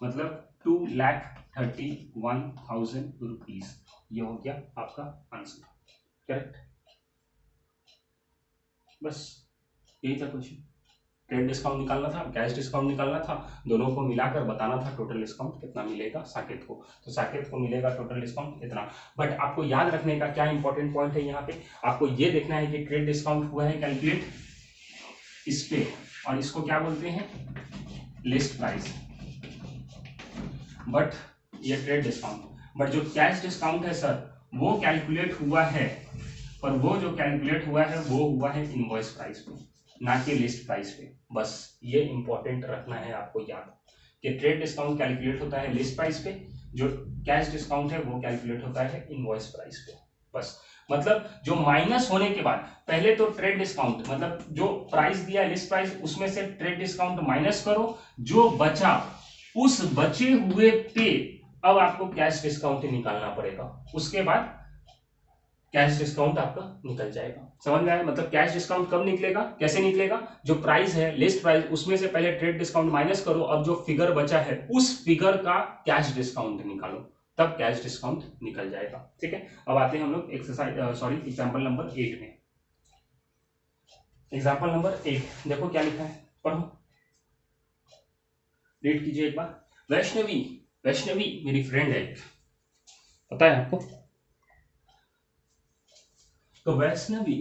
मतलब 2,31,000 रुपीज। ये हो गया आपका आंसर करेक्ट। बस यही था क्वेश्चन, ट्रेड डिस्काउंट निकालना था कैश डिस्काउंट निकालना था, दोनों को मिलाकर बताना था टोटल डिस्काउंट कितना मिलेगा साकेत को। तो साकेत को मिलेगा टोटल डिस्काउंट इतना। बट आपको याद रखने का क्या इंपॉर्टेंट पॉइंट है यहाँ पे, आपको ये देखना है कि ट्रेड डिस्काउंट हुआ है कैलकुलेट इस पे और इसको क्या बोलते हैं लिस्ट प्राइस, बट ये ट्रेड डिस्काउंट। बट जो कैश डिस्काउंट है सर वो कैलकुलेट हुआ है, पर वो जो कैलकुलेट हुआ है वो हुआ है इनवॉइस प्राइस पे ना कि लिस्ट प्राइस पे। बस ये इंपॉर्टेंट रखना है आपको याद कि ट्रेड डिस्काउंट कैलकुलेट होता है लिस्ट प्राइस पे, जो कैश डिस्काउंट है वो कैलकुलेट होता है इनवॉइस प्राइस पे। बस मतलब जो माइनस होने के बाद पहले तो ट्रेड डिस्काउंट मतलब जो प्राइस दिया लिस्ट प्राइस उसमें से ट्रेड डिस्काउंट माइनस करो, जो बचा उस बचे हुए पे अब आपको कैश डिस्काउंट निकालना पड़ेगा, उसके बाद कैश डिस्काउंट आपका निकल जाएगा। समझ में आया, मतलब कैश डिस्काउंट कब निकलेगा कैसे निकलेगा, जो प्राइस है लिस्ट प्राइस उसमें से पहले ट्रेड डिस्काउंट माइनस करो, अब जो फिगर बचा है उस फिगर का कैश डिस्काउंट निकालो, तब कैश डिस्काउंट निकल जाएगा। ठीक है, अब आते हैं हम लोग एग्जाम्पल नंबर 8 में। एग्जाम्पल नंबर 8 देखो क्या लिखा है, पढ़ो रीड कीजिए एक बार। वैष्णवी मेरी फ्रेंड है, पता है आपको। तो Vaishnavi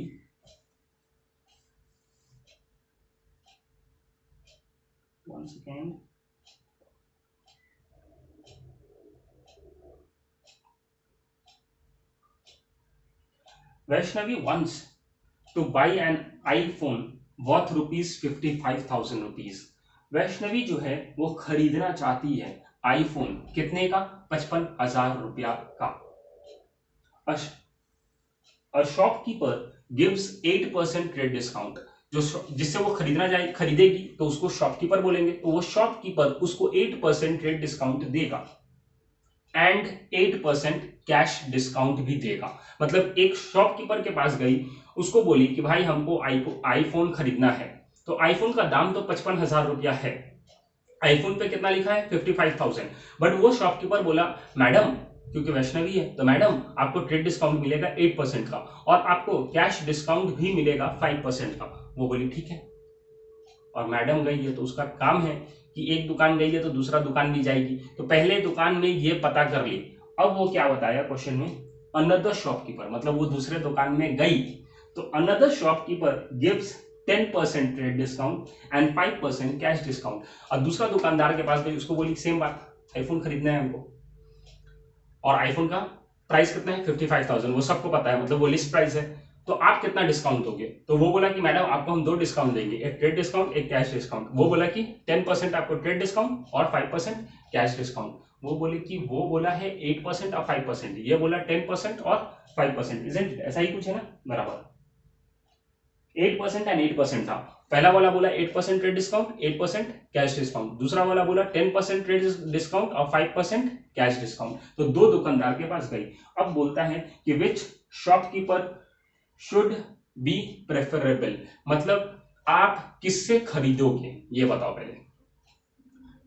one second, Vaishnavi wants to buy an iPhone worth ₹55,000 rupees. Vaishnavi जो है वो खरीदना चाहती है आईफोन कितने का 55,000 रुपया का। A shopkeeper gives 8% trade discount, जो जिससे वो खरीदेगी तो उसको शॉपकीपर बोलेंगे, तो वो शॉपकीपर उसको 8% ट्रेड डिस्काउंट देगा एंड 8% कैश डिस्काउंट भी देगा। मतलब एक शॉपकीपर के पास गई, उसको बोली कि भाई हमको आईफोन खरीदना है, तो आईफोन का दाम तो 55,000 रुपया है, आईफोन पे कितना लिखा है 55,000, बट वो शॉपकीपर बोला मैडम, क्योंकि वैष्णवी है तो मैडम आपको ट्रेड डिस्काउंट मिलेगा 8% का और आपको कैश डिस्काउंट भी मिलेगा 5% का। वो बोली ठीक है, और मैडम गई है तो उसका काम है कि एक दुकान गई है तो दूसरा दुकान भी जाएगी, तो पहले दुकान में ये पता कर ली। अब वो क्या बताया क्वेश्चन में, अनदर शॉपकीपर, मतलब वो दूसरे दुकान में गई तो another shopkeeper gives 10% trade discount and 5% cash discount. और दूसरा दुकानदार के पास गई, उसको बोली सेम बात, आईफोन खरीदना है हमको और आईफोन का प्राइस कितना है 55,000, वो सबको पता है, मतलब वो लिस्ट प्राइस है, तो आप कितना डिस्काउंट दोगे। तो वो बोला कि मैडम आपको हम 2 डिस्काउंट देंगे, एक ट्रेड डिस्काउंट एक कैश डिस्काउंट। वो बोला कि 10% आपको ट्रेड डिस्काउंट और 5% कैश डिस्काउंट। वो बोले कि वो बोला है 8% और 5%, ये बोला 10% और 5%, इजंट ऐसा ही कुछ है ना, बराबर। 8% एंड 8% था। पहला वाला बोला 8% ट्रेड डिस्काउंट, 8% कैश डिस्काउंट, दूसरा वाला बोला 10% ट्रेड डिस्काउंट और 5% कैश डिस्काउंट। तो दो दुकानदार के पास गई। अब बोलता है कि विच शॉपकीपर शुड बी प्रेफरेबल, मतलब आप किससे खरीदोगे ये बताओ पहले।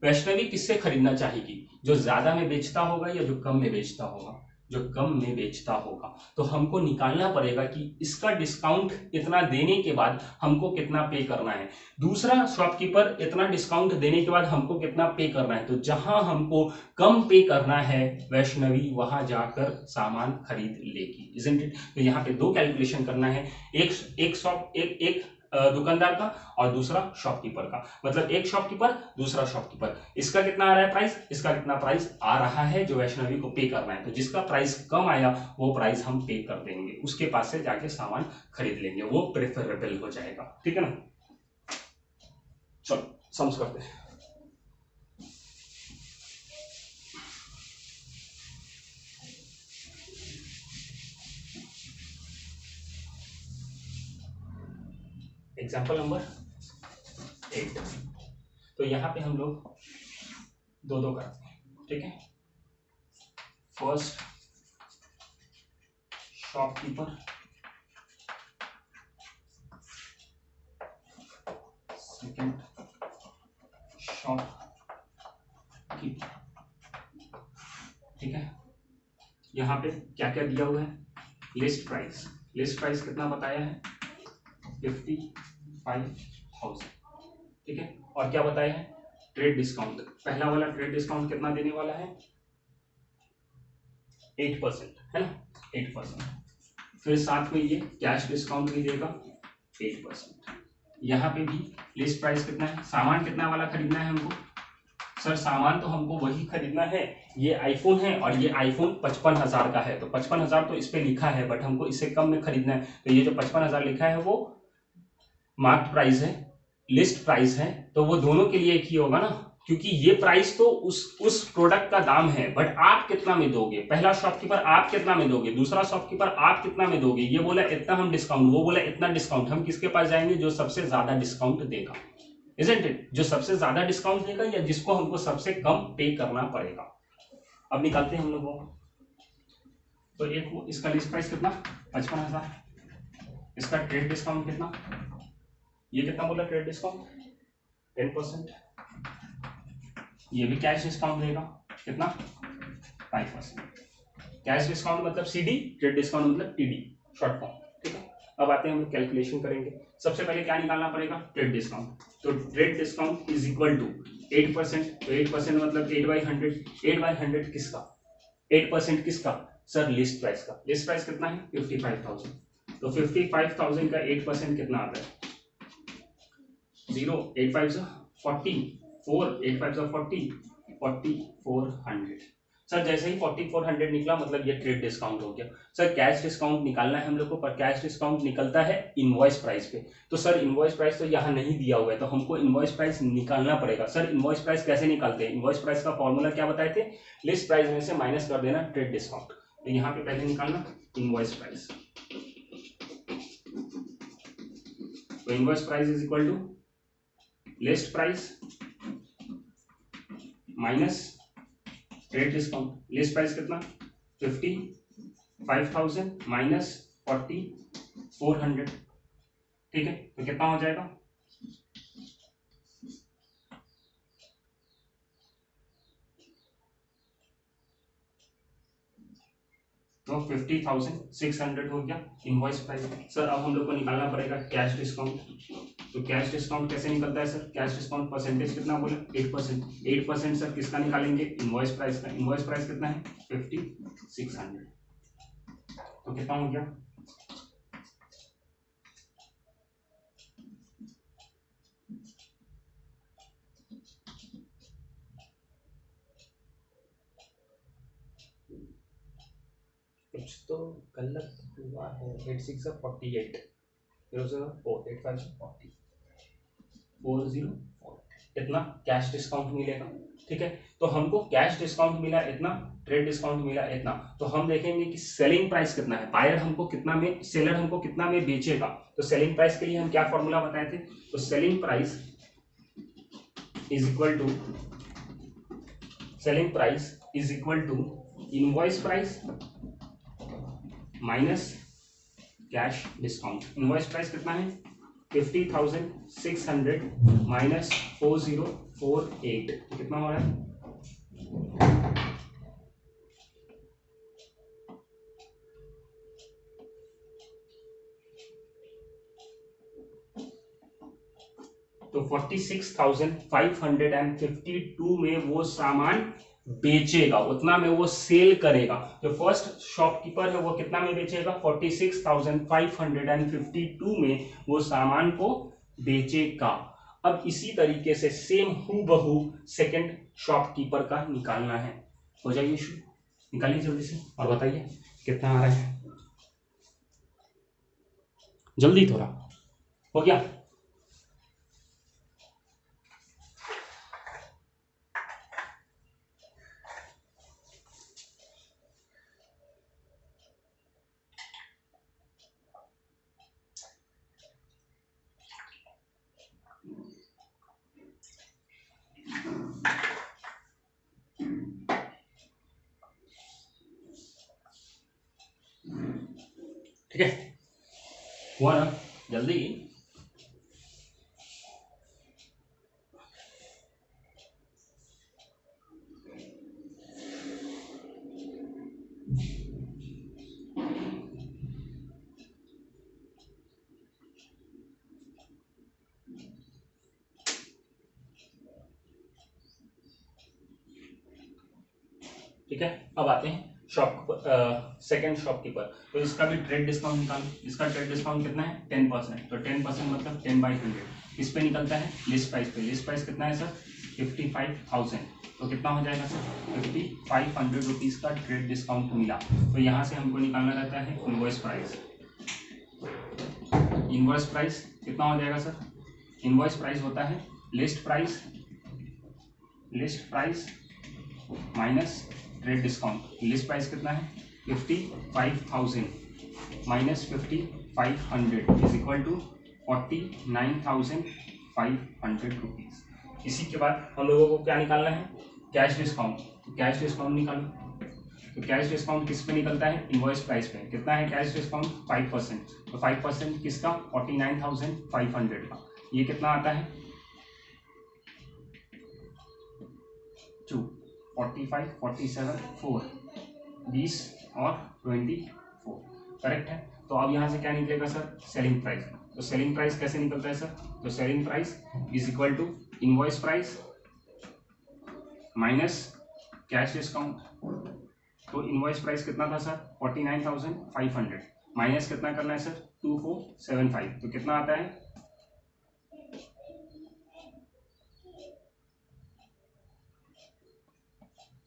वैष्णवी किससे खरीदना चाहेगी, जो ज्यादा में बेचता होगा या जो कम में बेचता होगा? जो कम में बेचता होगा। तो हमको निकालना पड़ेगा कि इसका डिस्काउंट इतना देने के बाद हमको कितना पे करना है, दूसरा शॉपकीपर इतना डिस्काउंट देने के बाद हमको कितना पे करना है। तो जहां हमको कम पे करना है वैष्णवी वहां जाकर सामान खरीद लेगी, इजंट इट? तो यहाँ पे दो कैलकुलेशन करना है, एक दुकानदार का और दूसरा शॉपकीपर का। मतलब एक शॉपकीपर दूसरा शॉपकीपर, इसका कितना आ रहा है प्राइस, इसका कितना प्राइस आ रहा है जो वैष्णवी को पे करना है। तो जिसका प्राइस कम आया वो प्राइस हम पे कर देंगे, उसके पास से जाके सामान खरीद लेंगे, वो प्रेफरेबल हो जाएगा। ठीक है ना? चलो सम्स करते हैं। Example number 8। तो यहां पे हम लोग दो दो करते हैं, ठीक है? फर्स्ट शॉपकीपर, सेकंड शॉपकीपर, ठीक है? यहाँ पे क्या क्या दिया हुआ है? लिस्ट प्राइस, लिस्ट प्राइस कितना बताया है? 55,000, ठीक है? और क्या बताया है? ट्रेड डिस्काउंट, पहला वाला ट्रेड डिस्काउंट कितना देने वाला है? 8%, है ना? 8%। फिर साथ में ये कैश डिस्काउंट भी देगा 8%। यहाँ पे भी लिस्ट प्राइस कितना है? सामान कितना वाला खरीदना है हमको? सर सामान तो हमको वही खरीदना है, ये आईफोन है और ये आईफोन 55,000 का है। तो 55,000 तो इस पे लिखा है, बट हमको इससे कम में खरीदना है। तो ये जो 55,000 लिखा है वो मार्क प्राइस है, लिस्ट प्राइस है, तो वो दोनों के लिए एक ही होगा ना, क्योंकि ये प्राइस तो उस प्रोडक्ट का दाम है, बट आप कितना में दोगे? पहला शॉपकीपर आप कितना में दोगे, दूसरा शॉपकीपर आप कितना में दोगे? ये बोला इतना हम डिस्काउंट, वो बोला इतना डिस्काउंट। हम किसके पास जाएंगे? जो सबसे ज्यादा डिस्काउंट देगा, इजंट इट? जो सबसे ज्यादा डिस्काउंट देगा या जिसको हमको सबसे कम पे करना पड़ेगा। अब निकालते हैं हम लोगों को। तो एक वो इसका लिस्ट प्राइस कितना? 55,000। इसका ट्रेड डिस्काउंट कितना? ये कितना बोला ट्रेड डिस्काउंट? 10%। ये भी कैश डिस्काउंट देगा कितना? 5%। कैश डिस्काउंट मतलब सीडी, ट्रेड डिस्काउंट मतलब टीडी, शॉर्ट फॉर्म, ठीक है? अब आते हैं हम लोग कैलकुलेशन करेंगे। सबसे पहले क्या निकालना पड़ेगा? Trade discount. तो trade discount is equal to 8%। तो 8% मतलब 8/100। 8/100 किसका? 8% किसका? सर लिस्ट प्राइस का। लिस्ट प्राइस कितना है? 55,000। तो 55,000 का 8% कितना आता है? 0, 8 5 40, 4, 8 5 40, 4400। सर जैसे ही 4400 निकला मतलब ये ट्रेड डिस्काउंट हो गया। सर कैश डिस्काउंट निकालना है हम लोग को, पर कैश डिस्काउंट निकलता है इनवॉइस प्राइस पे। तो सर इनवॉइस प्राइस तो यहाँ नहीं दिया हुआ है, तो हमको इनवॉइस प्राइस निकालना पड़ेगा। सर इनवॉइस प्राइस कैसे निकालते हैं? इनवॉइस प्राइस का फॉर्मूला क्या बताए थे? लिस्ट प्राइस में से माइनस कर देना ट्रेड डिस्काउंट। तो यहाँ पे पहले निकालना इनवॉइस प्राइस। तो invoice price is equal to list price minus trade discount. List price कितना? 55,000 माइनस 4400, ठीक है? तो कितना हो जाएगा? तो 50,600 हो गया इनवॉइस प्राइस। सर अब हम लोग को निकालना पड़ेगा कैश डिस्काउंट। तो कैश डिस्काउंट कैसे निकलता है सर? कैश डिस्काउंट परसेंटेज कितना बोला? 8%। 8% सर किसका निकालेंगे? इनवॉइस प्राइस का। इनवॉइस प्राइस कितना है? 5600। तो कितना हो गया? कुछ तो गलत हुआ है। 8 6 48, 0 0 4 8 5 40 404। इतना कैश डिस्काउंट मिलेगा। ठीक है, तो हमको कैश डिस्काउंट मिला इतना, ट्रेड डिस्काउंट मिला इतना, तो हम देखेंगे कि सेलिंग प्राइस कितना है, बायर हमको कितना में, सेलर हमको कितना में बेचेगा। तो सेलिंग प्राइस के लिए हम क्या फॉर्मूला बताए थे, तो selling price is equal to, selling price is equal to invoice price minus cash discount. Invoice price कितना है 50,600 माइनस 4048, कितना हो रहा है, तो 46,552 में वो सामान बेचेगा, उतना में वो सेल करेगा। जो फर्स्ट शॉपकीपर है वो कितना में बेचेगा, 46,552 में वो सामान को बेचेगा। अब इसी तरीके से सेम हूबहू सेकंड शॉपकीपर का निकालना है। हो जाइए शुरू, निकालिए जल्दी से और बताइए कितना आ रहा है, जल्दी थोड़ा, हो गया। ठीक है, हुआ ना, जल्दी। ठीक है, अब आते हैं सेकंड शॉपकीपर। तो इसका भी ट्रेड डिस्काउंट निकालो। इसका ट्रेड डिस्काउंट कितना है 10%, तो 10% मतलब 10/100 किस पे निकलता है, लिस्ट प्राइस पे। लिस्ट प्राइस कितना है सर 55,000, तो कितना हो जाएगा सर 5500 रुपीज का ट्रेड डिस्काउंट मिला। तो यहाँ से हमको निकालना रहता है इनवॉइस प्राइस। इनवॉइस प्राइस कितना हो जाएगा सर, इनवॉइस प्राइस होता है list price, list price minus trade discount. List price कितना है 55,000 minus 5500 is equal to 49,500 rupees. इसी के बाद हम लोगों को क्या निकालना है, कैश डिस्काउंट। तो कैश डिस्काउंट निकालो। तो कैश डिस्काउंट किस पे निकलता है, इनवॉइस प्राइस पे। कितना है कैश डिस्काउंट 5%, तो 5% किसका 49,500 का। ये कितना आता है 2, 45, 47, 4, 20 और 24, करेक्ट है। तो अब यहाँ से क्या निकलेगा सर सेलिंग प्राइस। तो सेलिंग प्राइस कैसे निकलता है सर, तो selling price is equal to invoice price minus cash discount. तो इनवॉइस प्राइस कितना था सर 49,500 माइनस कितना करना है सर 2475, तो कितना आता है,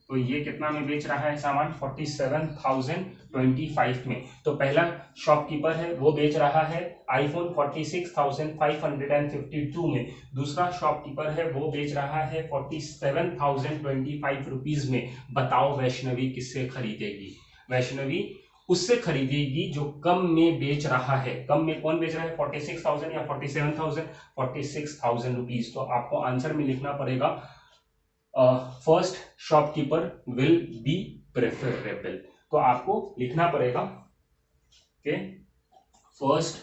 तो ये कितना में बेच रहा है सामान 47,025 में। तो पहला शॉपकीपर है वो बेच रहा है आईफोन 46,552 में। दूसरा शॉपकीपर है वो बेच रहा है 47,025 रुपीज में। बताओ वैष्णवी किससे खरीदेगी, वैष्णवी उससे खरीदेगी जो कम में बेच रहा है। कम में कौन बेच रहा है 46,000 या 47,000, 46,000 रुपीज। तो आपको आंसर में लिखना पड़ेगा first shopkeeper will be preferable. तो आपको लिखना पड़ेगा कि फर्स्ट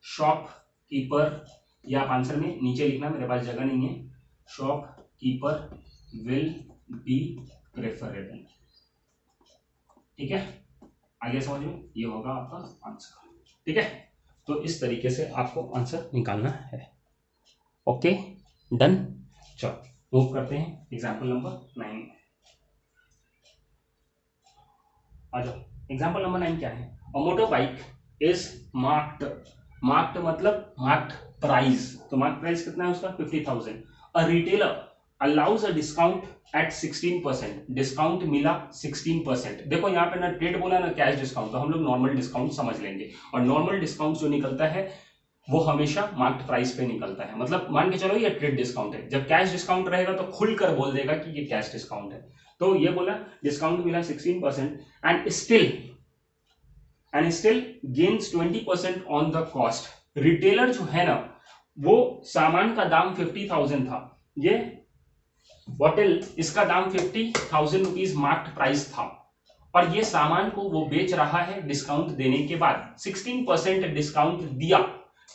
शॉपकीपर, या आप आंसर में नीचे लिखना, मेरे पास जगह नहीं है, शॉपकीपर विल बी प्रेफरेबल। ठीक है, आगे समझ में, ये होगा आपका आंसर। ठीक है, तो इस तरीके से आपको आंसर निकालना है। ओके डन, चलो मूव करते हैं एग्जाम्पल नंबर 9। आ जाओ, एग्जाम्पल नंबर 9 क्या है, a motor bike is marked, marked मतलब मार्क्ड प्राइस। तो मार्क्ड प्राइस कितना है उसका 50,000। A retailer allows a discount at 16%, discount मिला 16%। देखो यहाँ पे ना ट्रेड बोला ना कैश डिस्काउंट, तो हम लोग नॉर्मल डिस्काउंट समझ लेंगे। और नॉर्मल डिस्काउंट जो निकलता है वो हमेशा मार्केट प्राइस पे निकलता है। मतलब मान के चलो ये ट्रेड डिस्काउंट है, जब कैश डिस्काउंट रहेगा तो खुलकर बोल देगा कि ये कैश डिस्काउंट है। तो ये बोला डिस्काउंट मिला 16% and still gains 20% on the cost. Retailer जो है ना, वो सामान का दाम 50,000 था, ये बॉटल इसका दाम 50,000 रुपीज मार्केट प्राइस था, और ये सामान को वो बेच रहा है डिस्काउंट देने के बाद। 16% डिस्काउंट दिया,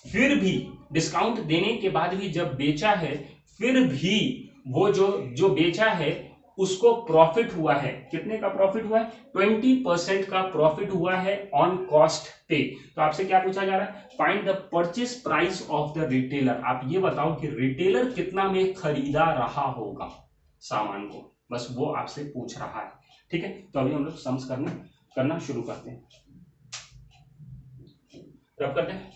फिर भी डिस्काउंट देने के बाद भी जब बेचा है, फिर भी वो जो बेचा है उसको प्रॉफिट हुआ है। कितने का प्रॉफिट हुआ है? 20% का प्रॉफिट हुआ है ऑन कॉस्ट पे। तो आपसे क्या पूछा जा रहा है? Find the purchase price of the retailer. आप ये बताओ कि रिटेलर कितना में खरीदा रहा होगा सामान को, बस वो आपसे पूछ रहा है। ठीक है, तो अभी हम लोग सम्स करना शुरू करते हैं। रब करते हैं।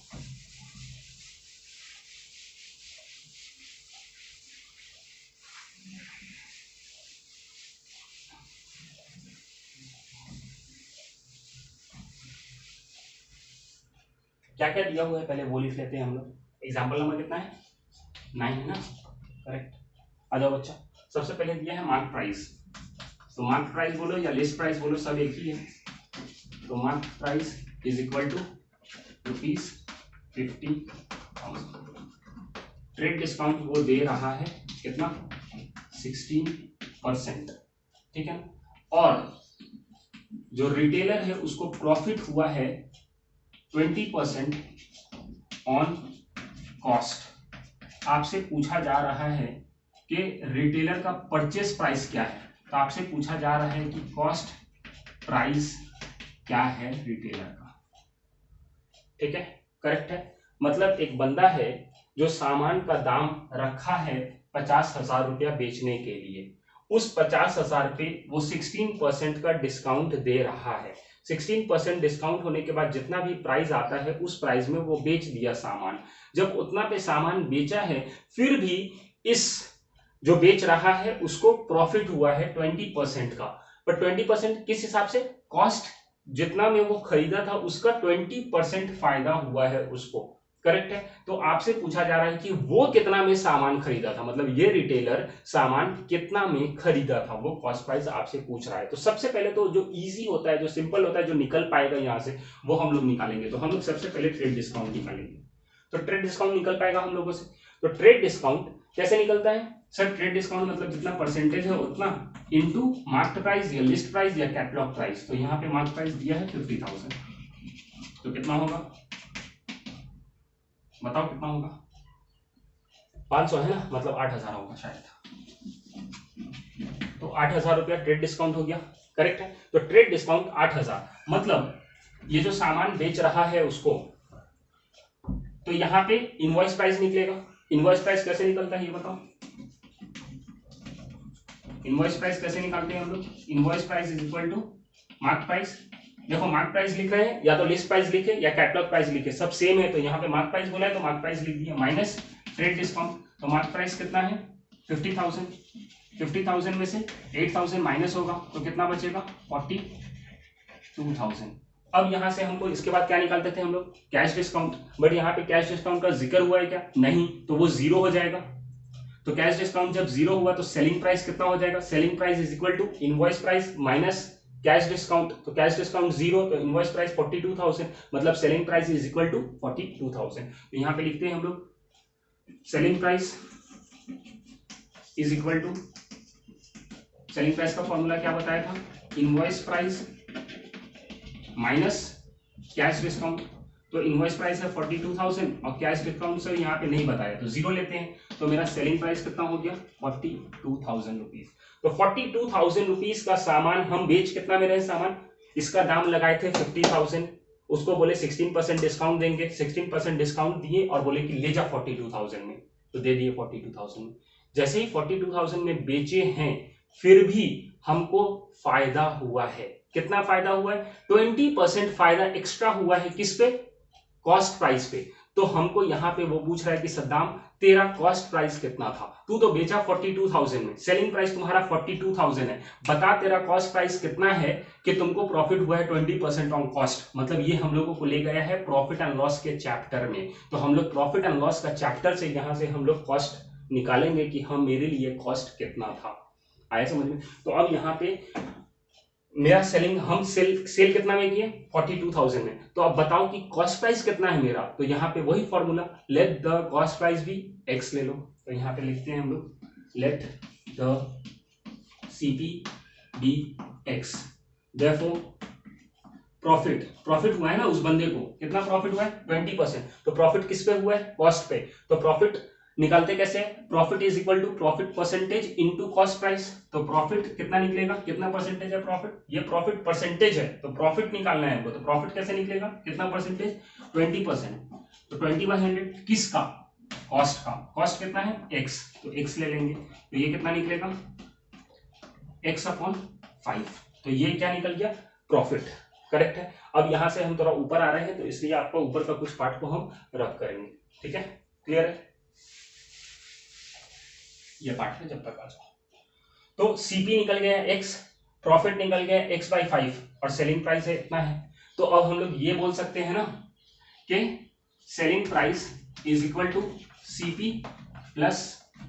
क्या क्या दिया हुआ है पहले वो लिख लेते हैं हम लोग। एग्जाम्पल नंबर कितना है? 9 है ना, करेक्ट। आ जाओ बच्चा, सबसे पहले दिया है मार्क प्राइस। तो मार्क प्राइस बोलो या लिस्ट प्राइस बोलो, सब एक ही है। तो mark price is equal to ₹50,000। Trade discount वो दे रहा है कितना? 16%। ठीक है, और जो रिटेलर है उसको प्रॉफिट हुआ है 20% ऑन कॉस्ट। आपसे पूछा जा रहा है कि रिटेलर का परचेस प्राइस क्या है। तो आपसे पूछा जा रहा है कि कॉस्ट प्राइस क्या है रिटेलर का। ठीक है, करेक्ट है। मतलब एक बंदा है जो सामान का दाम रखा है 50,000 रुपया बेचने के लिए, उस 50,000 पे वो 16% का डिस्काउंट दे रहा है। 16% डिस्काउंट होने के बाद जितना भी प्राइस आता है उस प्राइस में वो बेच दिया सामान। जब उतना पे सामान बेचा है, फिर भी इस जो बेच रहा है उसको प्रॉफिट हुआ है 20% का। पर 20% किस हिसाब से? कॉस्ट जितना में वो खरीदा था उसका 20% फायदा हुआ है उसको। करेक्ट है। तो आपसे पूछा जा रहा है कि वो कितना में सामान खरीदा था, मतलब ये रिटेलर सामान कितना में खरीदा था, वो कॉस्ट प्राइस आपसे पूछ रहा है। तो सबसे पहले तो जो इजी होता है, जो सिंपल होता है, जो निकल पाएगा यहां से, वो हम लोग निकालेंगे। तो हम लोग सबसे पहले ट्रेड डिस्काउंट निकालेंगे। तो ट्रेड डिस्काउंट निकल पाएगा हम लोगों से। तो ट्रेड डिस्काउंट कैसे निकलता है सर? ट्रेड डिस्काउंट मतलब जितना परसेंटेज है उतना इनटू मार्केट प्राइस या लिस्ट प्राइस या कैटलॉग प्राइस। तो यहाँ पे मार्केट प्राइस दिया है 50,000, तो कितना होगा बताओ? कितना होगा? 500 है ना, मतलब 8,000 होगा शायद। तो 8,000 रुपया ट्रेड डिस्काउंट हो गया। करेक्ट है। तो ट्रेड डिस्काउंट 8,000, मतलब ये जो सामान बेच रहा है उसको, तो यहाँ पे इनवॉइस प्राइस निकलेगा। इनवॉइस प्राइस कैसे निकलता है ये बताओ? इनवॉइस प्राइस कैसे निकालते हैं हम लोग? Invoice price is equal to mark price. देखो मार्क प्राइस लिख रहे हैं, या तो लिस्ट प्राइस लिखे या कैटलॉग प्राइस लिखे, सब सेम है। तो यहाँ पे मार्क प्राइस बोला है तो मार्क प्राइस लिख दिया, माइनस ट्रेड डिस्काउंट। तो मार्क प्राइस कितना है? 50,000। 50,000 में से 8,000 माइनस होगा तो कितना बचेगा? 42,000। अब यहां से हमको इसके बाद क्या निकालते थे हम लोग? Cash discount. बट यहाँ पे कैश डिस्काउंट का जिक्र हुआ है क्या? नहीं, तो वो जीरो हो जाएगा। तो कैश डिस्काउंट जब जीरो हुआ तो सेलिंग प्राइस कितना हो जाएगा? Selling price is equal to invoice price minus cash discount. तो कैश डिस्काउंट जीरो, तो इनवॉइस प्राइस 42,000, मतलब selling price is equal to 42,000। तो यहाँ पे लिखते हैं हम लोग selling price is equal to, selling price का फॉर्मूला क्या बताया था? Invoice price minus cash discount. तो इनवॉइस प्राइस है 42,000 और कैश डिस्काउंट सर यहाँ पे नहीं बताया, तो जीरो लेते हैं। तो मेरा सेलिंग प्राइस कितना हो गया? 42,000 रुपीज। तो 42,000 रुपीज का सामान हम बेच कितना में रहे? सामान इसका दाम लगाए थे 50,000, उसको बोले 16% डिस्काउंट देंगे। 16% डिस्काउंट दिए और बोले कि ले जा 42,000 में, तो दे दिए 42,000 में। जैसे ही 42,000 में बेचे हैं, फिर भी हमको फायदा हुआ है। कितना फायदा हुआ है? 20% फायदा एक्स्ट्रा हुआ है। किस पे? कॉस्ट प्राइस पे। तो हमको यहाँ पे वो पूछ रहा है कि सद्दाम तेरा कॉस्ट प्राइस कितना था? तू तो बेचा 42,000 में, सेलिंग प्राइस तुम्हारा 42,000 है, बता तेरा कॉस्ट प्राइस कितना है कि तुमको प्रॉफिट हुआ है 20% ऑन कॉस्ट, मतलब ये हम लोगों को ले गया है प्रॉफिट एंड लॉस के चैप्टर में। तो हम लोग प्रॉफिट एंड लॉस का चैप्टर से यहाँ से हम लोग कॉस्ट निकालेंगे कि हम मेरे लिए कॉस्ट कितना था। आया समझ में? तो अब यहाँ पे मेरा सेलिंग, हम सेल कितना में किए 42,000 में। तो अब बताओ कि कॉस्ट प्राइस कितना है मेरा। तो यहाँ पे वही formula, let the cost price be x ले लो। तो यहाँ पे लिखते हैं हम लोग let the CP be x. Therefore profit हुआ है ना उस बंदे को, कितना प्रॉफिट हुआ है 20%। तो प्रॉफिट किस पे हुआ है, कॉस्ट पे। तो प्रॉफिट निकालते कैसे, profit is equal to profit percentage into cost price. तो प्रॉफिट कितना निकलेगा, कितना परसेंटेज है प्रॉफिट, ये प्रॉफिट परसेंटेज है, तो प्रॉफिट निकालना है हमको। तो प्रॉफिट कैसे निकलेगा, कितना परसेंटेज 20%। तो 20/100 किसका, कॉस्ट का। कॉस्ट कितना है x, तो x ले लेंगे। तो ये कितना निकलेगा x/5। तो ये क्या निकल गया, प्रॉफिट। करेक्ट है। अब यहां से हम थोड़ा ऊपर आ रहे हैं तो इसलिए आपका ऊपर का कुछ पार्ट को हम रफ करेंगे। ठीक है, क्लियर है, ये पार्ट है जब तक आ जाओ। तो सीपी निकल गया x, प्रॉफिट निकल गया x/5 और सेलिंग प्राइस है इतना है। तो अब हम लोग ये बोल सकते हैं ना कि selling price is equal to CP plus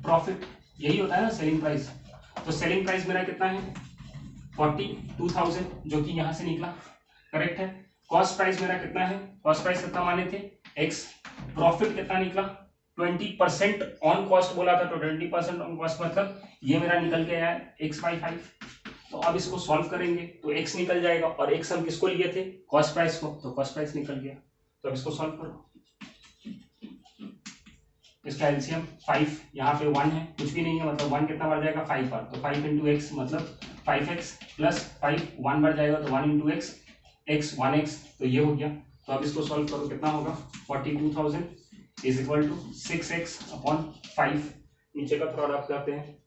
profit, यही होता है ना सेलिंग प्राइस। तो सेलिंग प्राइस मेरा कितना है 42,000 जो कि यहां से निकला, करेक्ट है। कॉस्ट प्राइस मेरा कितना है, कॉस्ट प्राइस कितना माने थे x, प्रॉफिट कितना निकला 20% ऑन कॉस्ट बोला था, तो 20% ऑन कॉस्ट मतलब ये मेरा निकल गया है x/5। तो अब इसको सॉल्व करेंगे तो x निकल जाएगा, और x हम किसको लिए थे, कॉस्ट प्राइस को, तो कॉस्ट प्राइस निकल गया। तो अब इसको सॉल्व करो, इसका एलसीएम 5, यहाँ पे 1 है, कुछ भी नहीं है, मतलब 1 कितना बढ़ जाएगा 5 पर। तो 5 इंटू एक्स मतलब 5x प्लस 5, 1 बढ़ जाएगा तो 1 इंटू एक्स, x 1x, तो ये हो गया। तो अब इसको सॉल्व करो, कितना होगा 42,000 इज इक्वल टू 6x/5। नीचे का प्रोडक्ट करते हैं,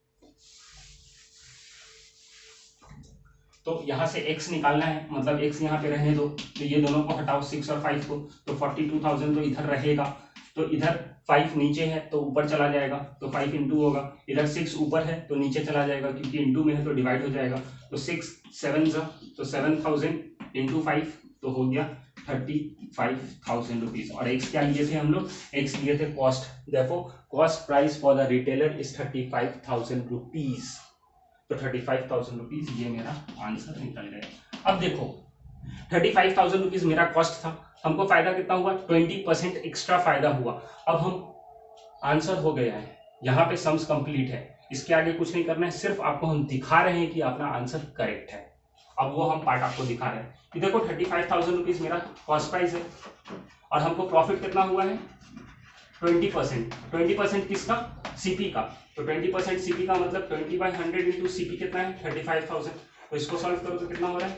तो यहां से x निकालना है, मतलब x यहाँ पे रहने दो, तो ये दोनों को हटाओ 6 और 5 को, तो 42,000 तो इधर रहेगा। तो इधर 5 नीचे है तो ऊपर चला जाएगा, तो 5 इंटू होगा, इधर 6 ऊपर है तो नीचे चला जाएगा, क्योंकि इंटू में है तो डिवाइड हो जाएगा। तो 6 7 तो 7,000 इंटू 5 तो हो गया 35,000 रुपीज। और एक्स क्या लिए थे हम लोग, एक्स लिए थे कॉस्ट। देखो cost price for the retailer is 35,000 rupees. तो 35,000 रुपीज ये मेरा आंसर निकल गया। अब देखो 35,000 रुपीज मेरा कॉस्ट था, हमको फायदा कितना हुआ 20% एक्स्ट्रा फायदा हुआ। अब हम आंसर हो गया है, यहाँ पे सम्स कंप्लीट है, इसके आगे कुछ नहीं करना है, सिर्फ आपको हम दिखा रहे हैं कि अपना आंसर करेक्ट है। अब वो हम पार्ट आपको दिखा रहे हैं कि देखो 35,000 रुपीज मेरा कॉस्ट प्राइस है, और हमको प्रॉफिट कितना हुआ है 20%। 20% किसका, सीपी का। तो 20% सीपी का मतलब 20/100 इंटू सीपी कितना है 35,000। तो इसको सॉल्व करो तो कितना हो रहा है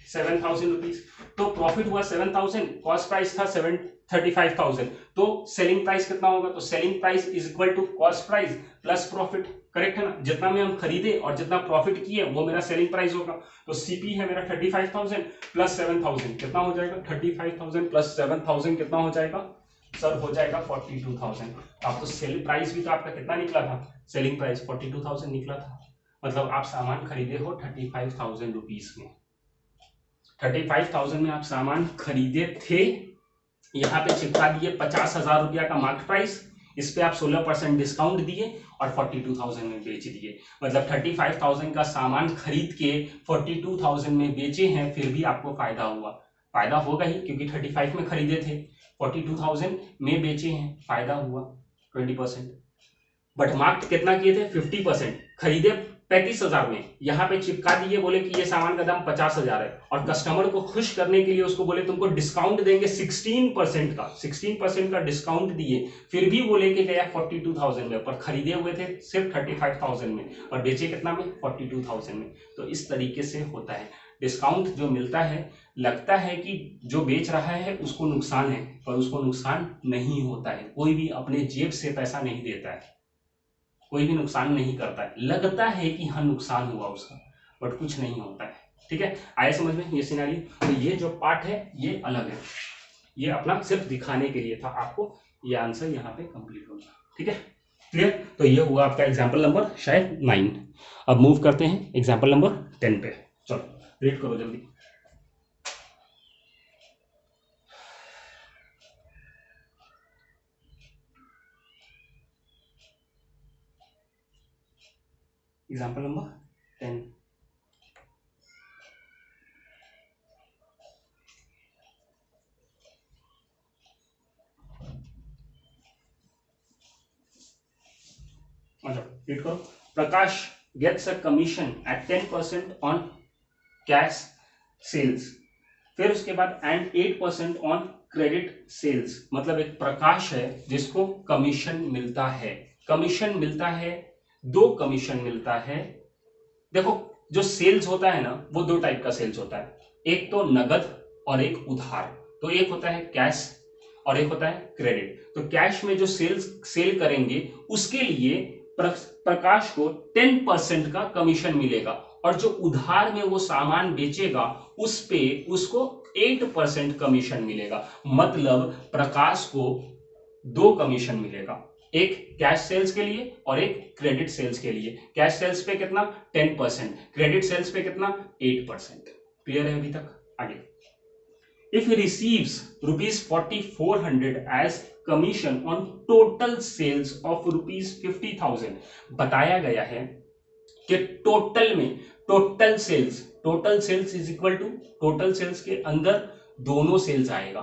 7,000 रुपीज। तो प्रॉफिट हुआ 7,000, कॉस्ट प्राइस था 35,000। तो सेलिंग प्राइस कितना होगा, तो selling price is equal to cost price plus profit. Correct है ना, जितना में हम खरीदे और जितना प्रॉफिट किए वो मेरा सेलिंग प्राइस होगा। तो सीपी है मेरा 35,000 प्लस 7,000 कितना हो जाएगा 35,000 प्लस 7,000 कितना हो जाएगा सर, हो जाएगा 42,000। आप तो सेल प्राइस भी तो आपका कितना निकला था, सेलिंग प्राइस 42,000 निकला था, मतलब आप सामान खरीदे हो 35,000 रुपीज में। 35,000 में आप सामान खरीदे थे, यहाँ पे चिपका दिए 50,000 रुपया का मार्केट प्राइस, इस पे आप 16% डिस्काउंट दिए और 42,000 में बेच दिए। मतलब 35,000 का सामान खरीद के 42,000 में बेचे हैं, फिर भी आपको फायदा हुआ। फायदा होगा ही क्योंकि 35 में खरीदे थे, 42,000 में बेचे हैं, फायदा हुआ 20%। बट मार्केट कितना किए थे 50%, खरीदे 35,000 में, यहाँ पे चिपका दिए, बोले कि ये सामान का दाम 50,000 है, और कस्टमर को खुश करने के लिए उसको बोले तुमको डिस्काउंट देंगे 16% का, 16% का डिस्काउंट दिए, फिर भी बोले कि गया 42,000 में, पर खरीदे हुए थे सिर्फ 35,000 में और बेचे कितना में 42,000 में। तो इस तरीके से होता है, डिस्काउंट जो मिलता है लगता है कि जो बेच रहा है उसको नुकसान है, पर उसको नुकसान नहीं होता है। कोई भी अपने जेब से पैसा नहीं देता है, कोई भी नुकसान नहीं करता है, लगता है कि हाँ नुकसान हुआ उसका, बट कुछ नहीं होता है। ठीक है, आया समझ में ये सिनेरियो। तो ये जो पार्ट है ये अलग है, ये अपना सिर्फ दिखाने के लिए था आपको, ये आंसर यहाँ पे कंप्लीट होगा। ठीक है, क्लियर। तो ये हुआ आपका एग्जाम्पल नंबर शायद 9। अब मूव करते हैं एग्जाम्पल नंबर 10 पे। चलो रीड करो जल्दी। Example number 10। रीड करो। Prakash gets a commission at 10% on cash sales, फिर उसके बाद एंड 8% ऑन क्रेडिट सेल्स। मतलब एक प्रकाश है जिसको कमीशन मिलता है। कमीशन मिलता है, दो कमीशन मिलता है। देखो जो सेल्स होता है ना, वो दो टाइप का सेल्स होता है, एक तो नगद और एक उधार। तो एक होता है कैश और एक होता है क्रेडिट। तो कैश में जो सेल करेंगे उसके लिए प्रकाश को 10% का कमीशन मिलेगा, और जो उधार में वो सामान बेचेगा उस पे उसको 8% कमीशन मिलेगा। मतलब प्रकाश को दो कमीशन मिलेगा, एक कैश सेल्स के लिए और एक क्रेडिट सेल्स के लिए। कैश सेल्स पे कितना 10%, क्रेडिट सेल्स पे कितना 8%। क्लियर है अभी तक? आगे, if he receives rupees 4400 as commission on total sales of rupees 50,000, बताया गया है कि टोटल में total sales is equal to total sales के अंदर दोनों सेल्स आएगा,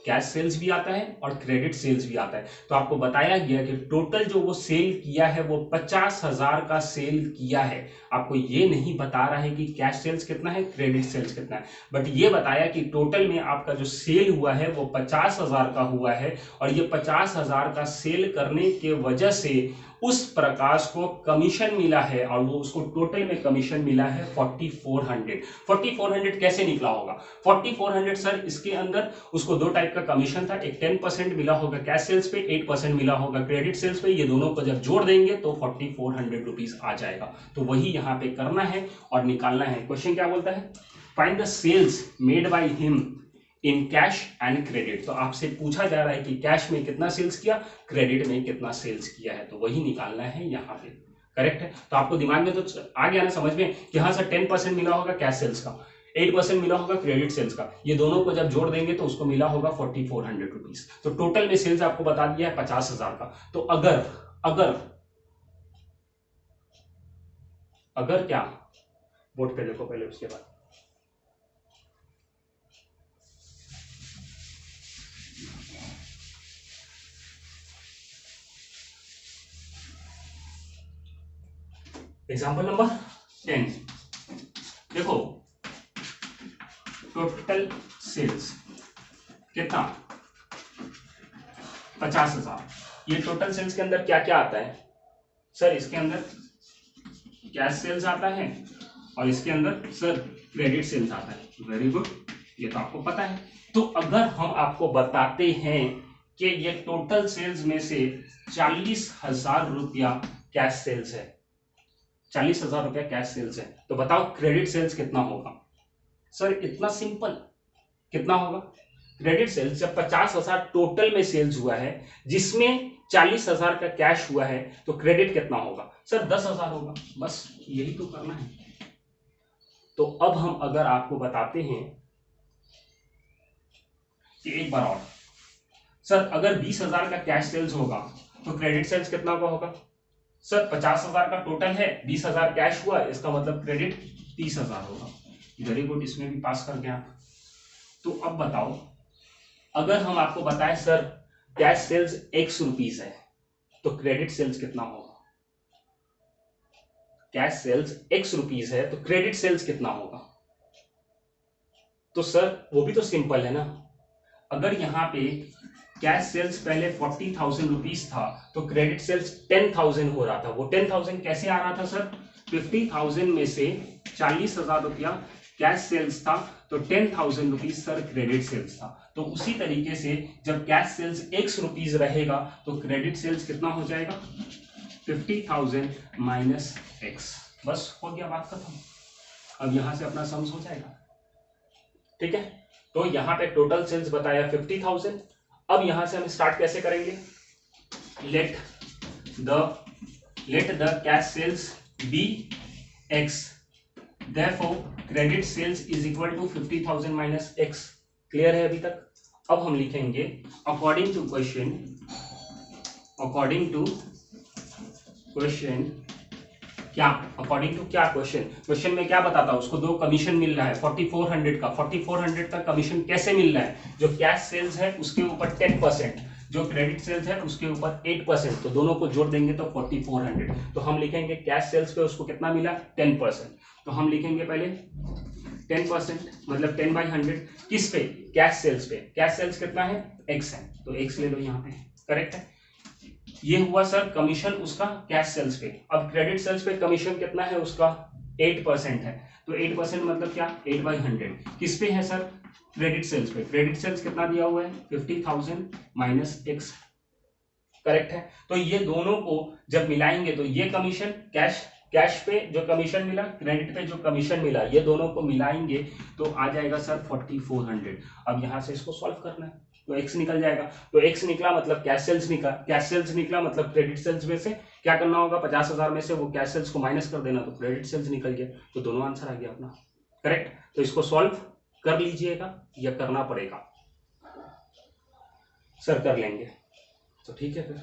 कैश सेल्स भी आता है और क्रेडिट सेल्स भी आता है। तो आपको बताया गया कि टोटल जो वो सेल किया है वो 50,000 का सेल किया है। आपको ये नहीं बता रहा है कि कैश सेल्स कितना है, क्रेडिट सेल्स कितना है, बट ये बताया कि टोटल में आपका जो सेल हुआ है वो 50,000 का हुआ है, और ये 50,000 का सेल करने के वजह से उस प्रकाश को कमीशन मिला है, और वो उसको टोटल में कमीशन मिला है 4400। 4400 कैसे निकला होगा? 4400 सर, इसके अंदर उसको दो टाइप का कमीशन था, एक 10% मिला होगा कैश सेल्स पे, 8% मिला होगा क्रेडिट सेल्स पे। ये दोनों को जब जोड़ देंगे तो 4400 रुपीज आ जाएगा। तो वही यहाँ पे करना है और निकालना है। क्वेश्चन क्या बोलता है? Find the sales made by him in cash and credit. तो आपसे पूछा जा रहा है कि कैश में कितना सेल्स किया, क्रेडिट में कितना सेल्स किया है, तो वही निकालना है यहाँ पे। करेक्ट है? तो आपको दिमाग में तो आ गया ना समझ में कि हाँ सर 10% मिला होगा कैश सेल्स का, 8% मिला होगा क्रेडिट सेल्स का, ये दोनों को जब जोड़ देंगे तो उसको मिला होगा 4400 रुपीज। तो टोटल में सेल्स आपको बता दिया है 50,000 का। तो अगर अगर अगर क्या, बोर्ड पे देखो पहले, उसके बाद एग्जाम्पल नंबर 10। देखो टोटल सेल्स कितना 50,000। ये टोटल सेल्स के अंदर क्या क्या आता है सर? इसके अंदर कैश सेल्स आता है और इसके अंदर सर क्रेडिट सेल्स आता है। वेरी गुड, ये तो आपको पता है। तो अगर हम आपको बताते हैं कि ये टोटल सेल्स में से 40,000 रुपया कैश सेल्स है, 40,000 रुपया कैश सेल्स है, तो बताओ क्रेडिट सेल्स कितना होगा? सर इतना सिंपल, कितना होगा? क्रेडिट सेल्स जब 50,000 टोटल में सेल्स हुआ है जिसमें 40,000 का कैश हुआ है, तो क्रेडिट कितना होगा? सर 10,000 होगा। बस यही तो करना है। तो अब हम अगर आपको बताते हैं कि एक बार और, सर अगर 20,000 का कैश सेल्स होगा तो क्रेडिट सेल्स कितना का होगा? सर 50,000 का टोटल है, 20,000 कैश हुआ, इसका मतलब क्रेडिट 30,000 होगा। वेरी गुड, इसमें भी पास कर गया। तो अब बताओ, अगर हम आपको बताएं sir cash sales x rupees है, तो क्रेडिट सेल्स कितना होगा? कैश सेल्स x रुपीस है तो क्रेडिट सेल्स कितना होगा? तो सर वो भी तो सिंपल है ना। अगर यहाँ पे कैश सेल्स पहले 40,000 रुपीस था तो क्रेडिट सेल्स 10,000 हो रहा था। वो 10,000 कैसे आ रहा था सर? 50,000 में से 40,000 रुपया कैश सेल्स था, तो 10,000 रुपीज सर क्रेडिट सेल्स था। तो उसी तरीके से जब कैश सेल्स x रुपीज रहेगा तो क्रेडिट सेल्स कितना हो जाएगा? 50,000 माइनस x। बस हो गया, बात खत्म। अब यहां से अपना सम्स हो जाएगा। ठीक है, तो यहां पे टोटल सेल्स बताया 50,000। अब यहां से हम स्टार्ट कैसे करेंगे? Let the cash sales be x Therefore credit sales is equal to 50,000 minus x. Clear है अभी तक? अब हम लिखेंगे अकॉर्डिंग टू क्वेश्चन क्या, अकॉर्डिंग टू क्या क्वेश्चन में क्या बताता है, उसको दो कमीशन मिल रहा है 4400 का। 4400 का कमीशन कैसे मिल रहा है? जो कैश सेल्स है उसके ऊपर 10%, जो क्रेडिट सेल्स है उसके ऊपर 8%, तो दोनों को जोड़ देंगे तो 4400। तो हम लिखेंगे कैश सेल्स पे उसको कितना मिला? 10%। तो हम लिखेंगे पहले 10%, मतलब 10/100 किस पे? कैश सेल्स पे। कैश सेल्स कितना है? x है, तो x ले लो यहाँ पे। करेक्ट है? ये हुआ सर कमीशन उसका कैश सेल्स पे। अब क्रेडिट सेल्स पे कमीशन कितना है उसका? 8% है, तो 8% मतलब क्या? 8/100 किस पे है सर? क्रेडिट सेल्स पे। क्रेडिट सेल्स कितना दिया हुआ है? 50,000 माइनस एक्स। करेक्ट है? तो ये दोनों को जब मिलाएंगे तो ये कमीशन कैश पे जो कमीशन मिला, क्रेडिट पे जो कमीशन मिला, ये दोनों को मिलाएंगे तो आ जाएगा सर 4400। अब यहां से इसको सॉल्व करना है तो x निकल जाएगा। तो x निकला मतलब कैश सेल्स निकला, कैश सेल्स निकला मतलब क्रेडिट सेल्स में से क्या करना होगा? 50,000 में से वो कैश सेल्स को माइनस कर देना, तो क्रेडिट सेल्स निकल गया। तो दोनों आंसर आ गया अपना। करेक्ट? तो इसको सॉल्व कर लीजिएगा या करना पड़ेगा? सर कर लेंगे, तो ठीक है, फिर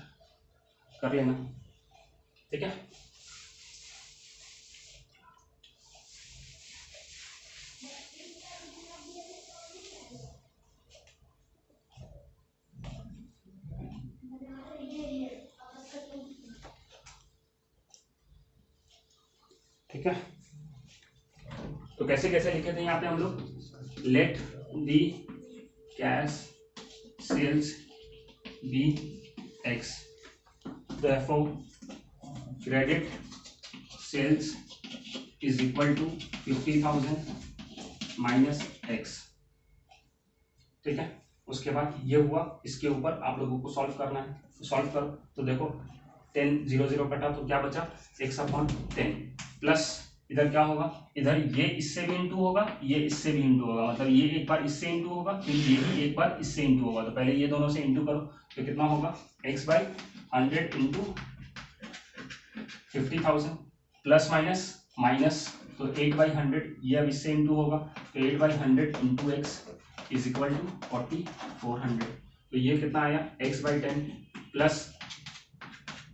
कर लेना। ठीक है? ठीक है, तो कैसे कैसे लिखे थे यहाँ पे हम लोग? Let the cash sales be x, therefore credit sales is equal to 50,000 minus x. ठीक है, उसके बाद ये हुआ, इसके ऊपर आप लोगों को सॉल्व करना है। तो सॉल्व करो तो देखो 10 0 0 कटा तो क्या बचा? x/10 प्लस इधर क्या होगा? इधर ये इससे भी इंटू होगा, ये इससे भी इंटू होगा, मतलब ये एक बार इससे इंटू होगा, फिर ये भी एक बार इससे इंटू होगा। तो पहले ये दोनों से इंटू करो तो कितना होगा? x/100 इंटू 50,000 प्लस माइनस तो 8/100, ये अब इससे इंटू होगा तो 8/100 into x is equal to 4400। तो ये कितना आया? x/10 प्लस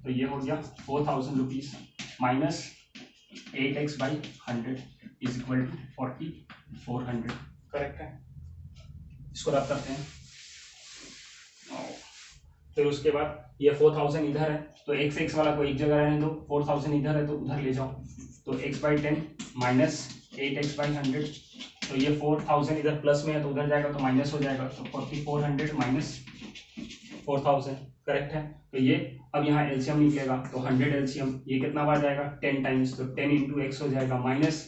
तो ये हो गया 4,000 rupees minus 8x/100 is equal to 4400। Correct है? इसको रब करते हैं। फिर उसके बाद ये 4,000 इधर है तो x वाला को एक जगह रहने दो, 4,000 इधर है तो उधर ले जाओ। तो x/10 माइनस 8x/100, तो ये 4,000 इधर प्लस में है तो उधर जाएगा तो माइनस हो जाएगा, तो 4400 माइनस 4,000। करेक्ट है? तो ये अब यहाँ एलसीएम निकलेगा तो 100 एलसीएम, ये कितना बार जाएगा? 10 टाइम्स, तो 10 इंटू एक्स हो जाएगा माइनस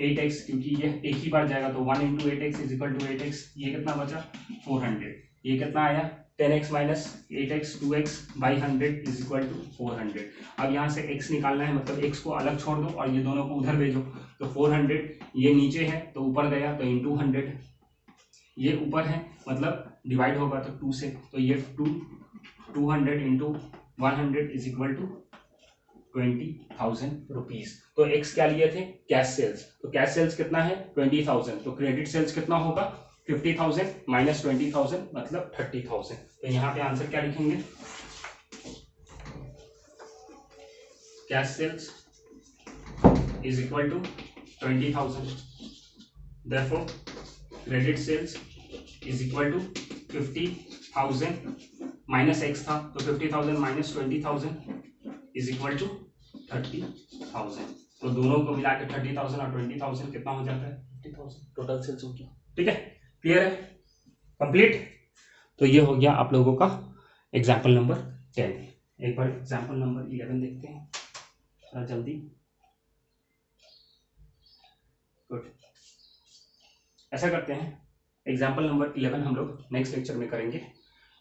8x, क्योंकि ये एक ही बार जाएगा तो 1 into 8x is equal to 8x। ये कितना बचा? 400। ये कितना आया? 10x minus 8x 2x/100 is equal to 400। अब यहाँ से x निकालना है, मतलब x को अलग छोड़ दो और ये दोनों को उधर भेजो। तो 400 ये नीचे है तो ऊपर गया तो इंटू 100, ये ऊपर है मतलब डिवाइड होगा तो 2 से, तो ये 200 into 100 is equal to 20,000 rupees. तो x क्या लिए थे? Cash sales. तो कैश सेल्स कितना है? 20,000। तो क्रेडिट सेल्स कितना होगा? 50,000 माइनस 20,000 मतलब 30,000। तो यहाँ पे आंसर क्या लिखेंगे? Cash sales is equal to 20,000, therefore credit sales is equal to 50,000 minus x था तो 50,000 माइनस 20,000 इज इक्वल टू 30,000। तो दोनों को मिला के 30,000 और 20,000 कितना हो जाता है? 50,000 टोटल सेल्स हो गया। ठीक है? क्लियर है? कंप्लीट? तो ये हो गया आप लोगों का एग्जाम्पल नंबर 10। एक बार एग्जाम्पल नंबर 11 देखते हैं थोड़ा जल्दी। गुड, ऐसा करते हैं एग्जाम्पल नंबर 11 हम लोग नेक्स्ट लेक्चर में करेंगे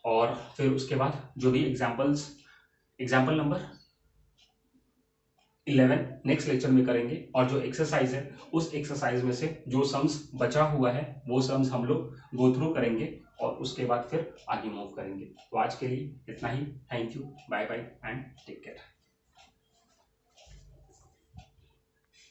और फिर उसके बाद जो भी एग्जाम्पल नंबर 11 नेक्स्ट लेक्चर में करेंगे और जो एक्सरसाइज है उस एक्सरसाइज में से जो सम्स बचा हुआ है वो सम्स हम लोग गो थ्रू करेंगे और उसके बाद फिर आगे मूव करेंगे। तो आज के लिए इतना ही। Thank you, bye bye and take care.